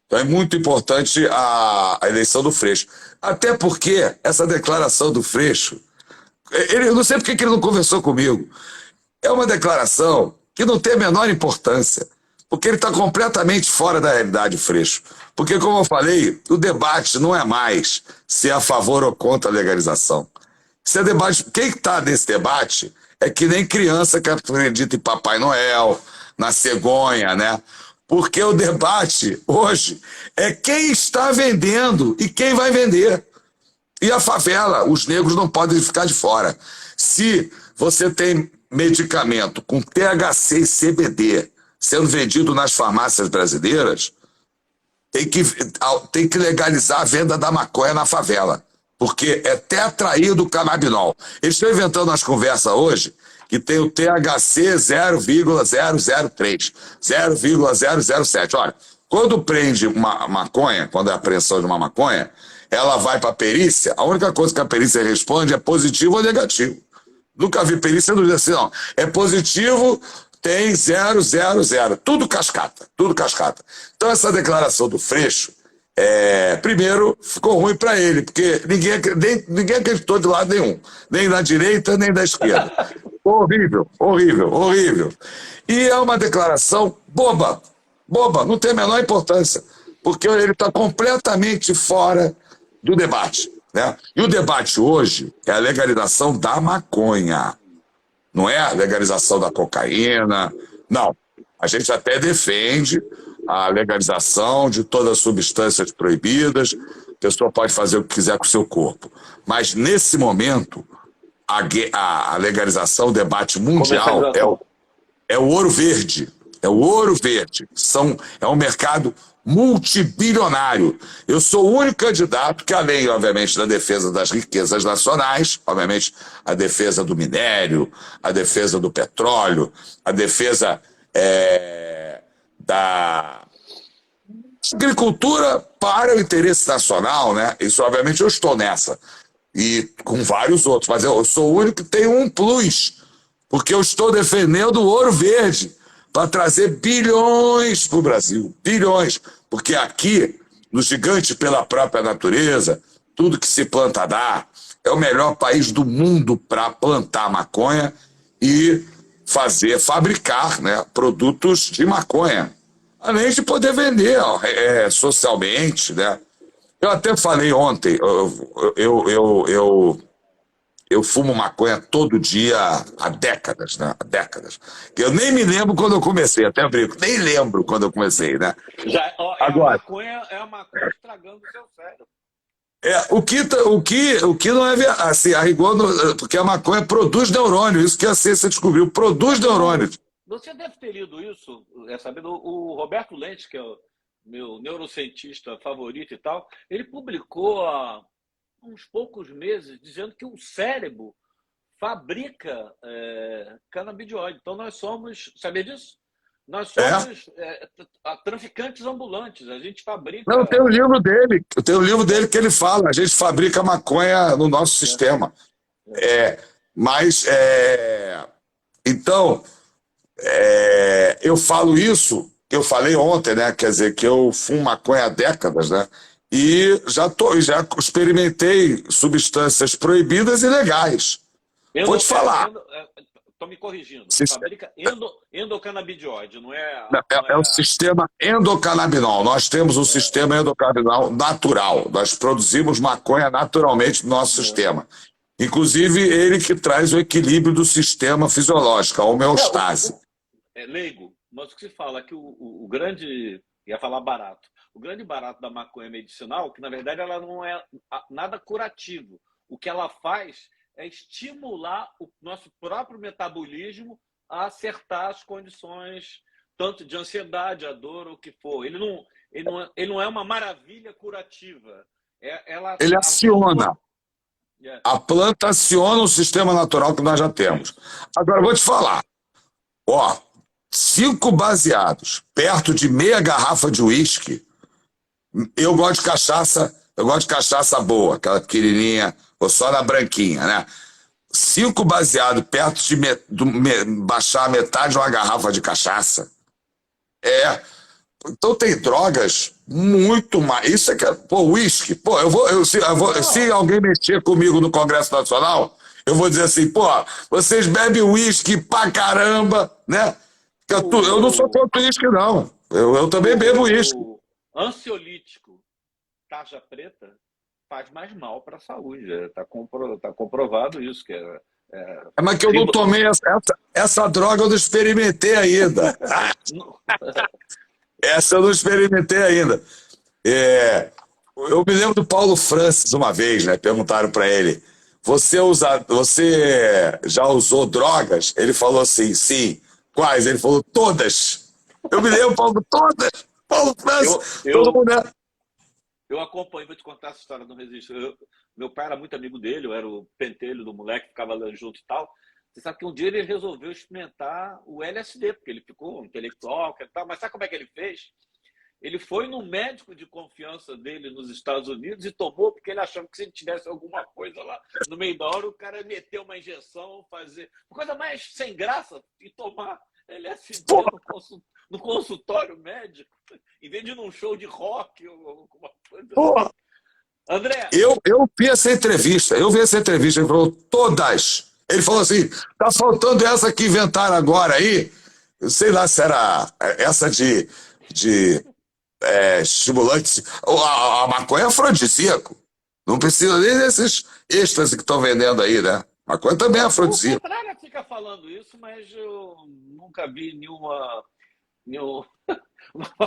Então é muito importante a eleição do Freixo. Até porque essa declaração do Freixo, eu não sei porque que ele não conversou comigo. É uma declaração que não tem a menor importância, porque ele está completamente fora da realidade, Freixo. Porque, como eu falei, o debate não é mais se é a favor ou contra a legalização. Isso é debate. Quem está nesse debate é que nem criança que acredita em Papai Noel, na cegonha, né? Porque o debate hoje é quem está vendendo e quem vai vender. E a favela, os negros não podem ficar de fora. Se você tem medicamento com THC e CBD sendo vendido nas farmácias brasileiras, tem que legalizar a venda da maconha na favela, porque é tetraído canabinol. Eles estão inventando nas conversas hoje que tem o THC 0,003, 0,007. Olha, quando prende uma maconha, quando é a apreensão de uma maconha, ela vai para a perícia, a única coisa que a perícia responde é positivo ou negativo. Nunca vi perícia não dizer assim, não. É positivo, tem 000. Tudo cascata, tudo cascata. Então essa declaração do Freixo Primeiro, ficou ruim para ele, porque ninguém acreditou de lado nenhum, nem da direita, nem da esquerda. Horrível, horrível, horrível. E é uma declaração boba, boba, não tem a menor importância, porque ele está completamente fora do debate. Né? E o debate hoje é a legalização da maconha, não é a legalização da cocaína, não. A gente até defende a legalização de todas as substâncias proibidas, a pessoa pode fazer o que quiser com o seu corpo. Mas, nesse momento, a legalização, o debate mundial é o ouro verde. É o ouro verde. É um mercado multibilionário. Eu sou o único candidato que, além, obviamente, da defesa das riquezas nacionais, obviamente, a defesa do minério, a defesa do petróleo, a defesa da agricultura para o interesse nacional, né? Isso, obviamente, eu estou nessa. E com vários outros, mas eu sou o único que tem um plus, porque eu estou defendendo o ouro verde para trazer bilhões para o Brasil. Bilhões. Porque aqui, no Gigante pela Própria Natureza, tudo que se planta dá. É o melhor país do mundo para plantar maconha e fabricar, né, produtos de maconha. Além de poder vender socialmente, né? Eu até falei ontem, eu fumo maconha todo dia há décadas, né? Há décadas. Eu nem me lembro quando eu comecei, até brinco, nem lembro quando eu comecei, né? Agora, é a maconha estragando o seu cérebro. O que não é assim, a rigor, porque a maconha produz neurônio, isso que a ciência descobriu, produz neurônios. Você deve ter lido isso, sabendo, o Roberto Lentes, que é o meu neurocientista favorito e tal, ele publicou há uns poucos meses dizendo que o cérebro fabrica canabidiol. Então nós somos, sabia disso? Nós somos traficantes ambulantes, a gente fabrica... Não, eu tenho o livro dele que ele fala, a gente fabrica maconha no nosso sistema. Então, eu falo isso, que eu falei ontem, né? Quer dizer, que eu fumo maconha há décadas, né? E já experimentei substâncias proibidas e legais. Vou te falar. Estou me corrigindo. Fabrica endocannabinoide, não é... É o sistema endocannabinol. Nós temos um sistema endocannabinol natural. Nós produzimos maconha naturalmente no nosso sistema. Inclusive, ele que traz o equilíbrio do sistema fisiológico, a homeostase. Leigo, mas o que se fala é que o grande... Ia falar barato. O grande barato da maconha medicinal, que na verdade ela não é nada curativo. O que ela faz é estimular o nosso próprio metabolismo a acertar as condições, tanto de ansiedade, a dor, o que for. Ele não é uma maravilha curativa. Ele aciona. A planta aciona o sistema natural que nós já temos. Agora, eu vou te falar. 5 baseados perto de meia garrafa de uísque. Eu gosto de cachaça boa, aquela pequenininha, ou só na branquinha, né? 5 baseados perto de baixar metade de uma garrafa de cachaça. Então tem drogas muito mais. Isso é que é. Uísque. Se alguém mexer comigo no Congresso Nacional, eu vou dizer assim, vocês bebem uísque pra caramba, né? Eu não sou contra o uísque, não. Eu também bebo uísque. Ansiolítico, tarja preta, faz mais mal para a saúde. Está comprovado isso. Mas que eu não tomei essa droga, eu não experimentei ainda. Essa eu não experimentei ainda. Eu me lembro do Paulo Francis uma vez, né? Perguntaram para ele: você já usou drogas? Ele falou assim: sim. Quais? Ele falou: todas. Eu me lembro, todas. Paulo Francis, todo mundo. Eu acompanho, vou te contar essa história do Resiste. Meu pai era muito amigo dele, eu era o pentelho do moleque, ficava lá junto e tal. Você sabe que um dia ele resolveu experimentar o LSD, porque ele ficou intelectual e tal. Mas sabe como é que ele fez? Ele foi no médico de confiança dele nos Estados Unidos e tomou, porque ele achava que se ele tivesse alguma coisa lá no meio da hora, o cara ia meter uma injeção, fazer uma coisa mais sem graça e tomar LSD no consultório médico, em vez de ir num show de rock ou alguma dúvida. Pô, André, eu vi essa entrevista, ele falou todas. Ele falou assim, tá faltando essa que inventaram agora aí, eu sei lá se era essa de estimulante, a maconha é afrodisíaco, não precisa nem desses êxtase que estão vendendo aí, né? Maconha também é o afrodisíaco. contrário fica falando isso, mas eu nunca vi nenhuma não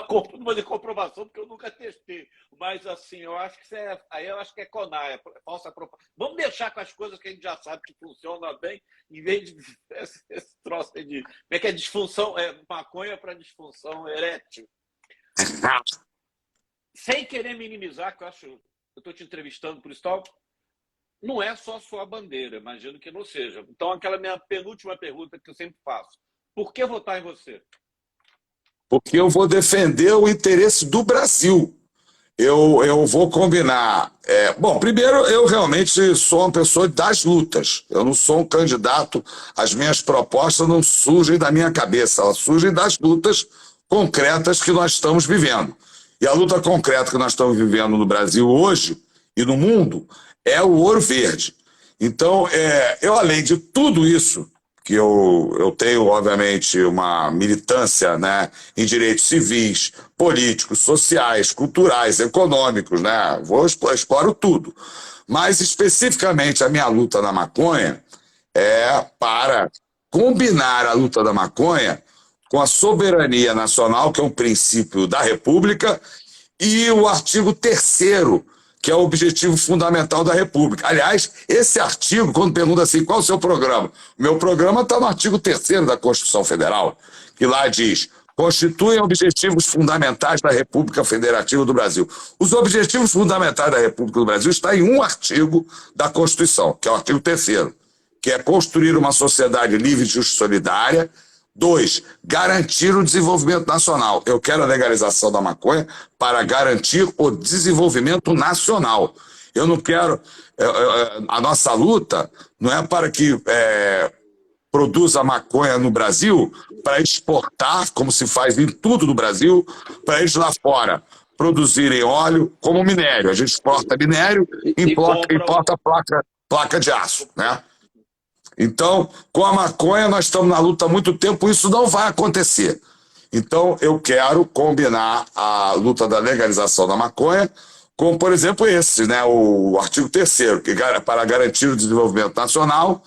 vou dizer comprovação, porque eu nunca testei. Mas, assim, eu acho que aí eu acho que é CONAR, é falsa propaganda. Vamos deixar com as coisas que a gente já sabe que funcionam bem, em vez de esse troço aí de. Como é que é disfunção? É maconha para disfunção erétil. Sem querer minimizar, que eu acho. Eu estou te entrevistando por isso tal. Não é só sua bandeira, imagino que não seja. Então, aquela minha penúltima pergunta que eu sempre faço: por que votar em você? Porque eu vou defender o interesse do Brasil. Eu vou combinar. Bom, primeiro, eu realmente sou uma pessoa das lutas. Eu não sou um candidato. As minhas propostas não surgem da minha cabeça, elas surgem das lutas concretas que nós estamos vivendo. E a luta concreta que nós estamos vivendo no Brasil hoje e no mundo é o ouro verde. Então, eu, além de tudo isso, que eu tenho, obviamente, uma militância, né, em direitos civis, políticos, sociais, culturais, econômicos, né? Exploro tudo. Mas, especificamente, a minha luta na maconha é para combinar a luta da maconha com a soberania nacional, que é um princípio da República, e o artigo 3º, que é o objetivo fundamental da República. Aliás, esse artigo, quando pergunta assim, qual é o seu programa? O meu programa está no artigo 3º da Constituição Federal, que lá diz, constituem objetivos fundamentais da República Federativa do Brasil. Os objetivos fundamentais da República do Brasil estão em um artigo da Constituição, que é o artigo 3º, que é construir uma sociedade livre, justa e solidária. 2, garantir o desenvolvimento nacional. Eu quero a legalização da maconha para garantir o desenvolvimento nacional. Eu não quero... A nossa luta não é para que produza maconha no Brasil para exportar, como se faz em tudo no Brasil, para eles lá fora produzirem óleo como minério. A gente exporta minério e importa placa de aço, né? Então, com a maconha, nós estamos na luta há muito tempo, isso não vai acontecer. Então, eu quero combinar a luta da legalização da maconha com, por exemplo, esse, né, o artigo 3º, que para garantir o desenvolvimento nacional,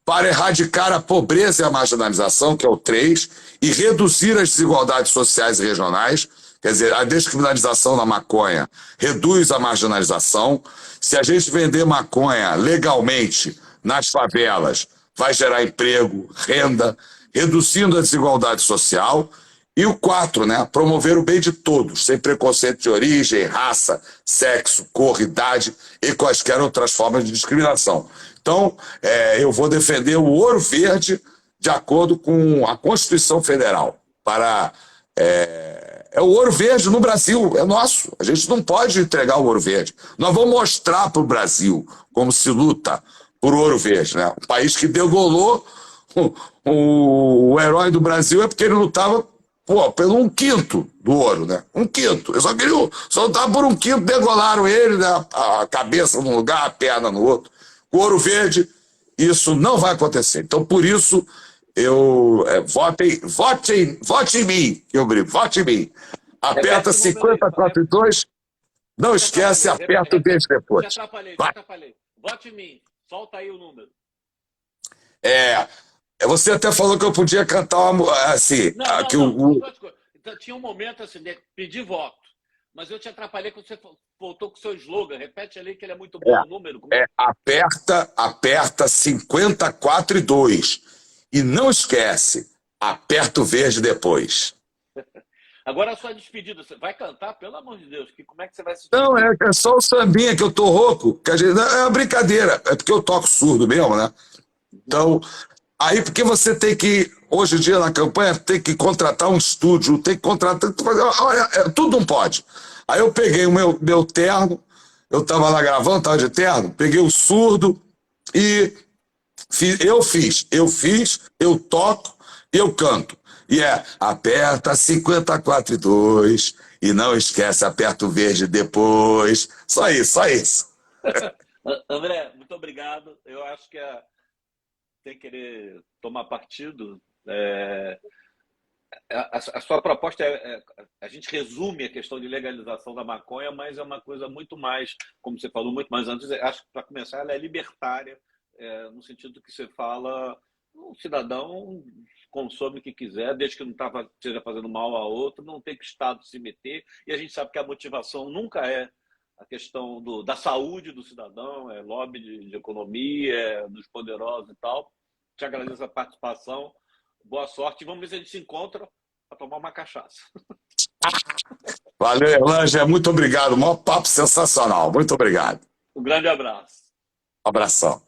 para erradicar a pobreza e a marginalização, que é o 3, e reduzir as desigualdades sociais e regionais. Quer dizer, a descriminalização da maconha reduz a marginalização. Se a gente vender maconha legalmente nas favelas, vai gerar emprego, renda, reduzindo a desigualdade social. E o 4, né, promover o bem de todos, sem preconceito de origem, raça, sexo, cor, idade e quaisquer outras formas de discriminação. Então, eu vou defender o ouro verde de acordo com a Constituição Federal. É o ouro verde no Brasil, é nosso. A gente não pode entregar o ouro verde. Nós vamos mostrar para o Brasil como se luta por ouro verde, né? Um país que degolou o herói do Brasil é porque ele lutava pelo 1/5 do ouro, né? 1/5. Eles só lutavam por 1/5, degolaram ele, né? A cabeça num lugar, a perna no outro. O ouro verde, isso não vai acontecer. Então, por isso, vote em mim, que eu brinco, vote em mim. Aperta 5042, não esquece, aperta o beijo depois. Já atrapalhei. Vote em mim. Solta aí o número. Você até falou que eu podia cantar uma assim. Então, tinha um momento assim, de pedir voto. Mas eu te atrapalhei quando você voltou com o seu slogan. Repete ali que ele é muito bom o número. Aperta 54 e 2. E não esquece, aperta o verde depois. Agora a sua despedida, você vai cantar? Pelo amor de Deus, como é que você vai se despedir? Não, é só o sambinha que eu tô rouco. É uma brincadeira, é porque eu toco surdo mesmo, né? Então, aí porque você tem que, hoje em dia na campanha, tem que contratar um estúdio, tem que contratar, tudo não pode. Aí eu peguei o meu terno, eu tava lá gravando, tava de terno, peguei o surdo e eu toco e eu canto. E aperta 54 e 2 E não esquece, aperta o verde depois. Só isso, só isso. André, muito obrigado. Eu acho que sem querer tomar partido, a sua proposta a gente resume a questão de legalização da maconha, mas é uma coisa muito mais, como você falou muito mais antes, acho que para começar ela é libertária, no sentido que você fala, um cidadão consome o que quiser, desde que não esteja fazendo mal a outro, não tem que o Estado se meter, e a gente sabe que a motivação nunca é a questão da saúde do cidadão, é lobby de economia, dos poderosos e tal. Te agradeço a participação. Boa sorte. Vamos ver se a gente se encontra para tomar uma cachaça. Valeu, Erlanger. Muito obrigado. Um maior papo sensacional. Muito obrigado. Um grande abraço. Abração.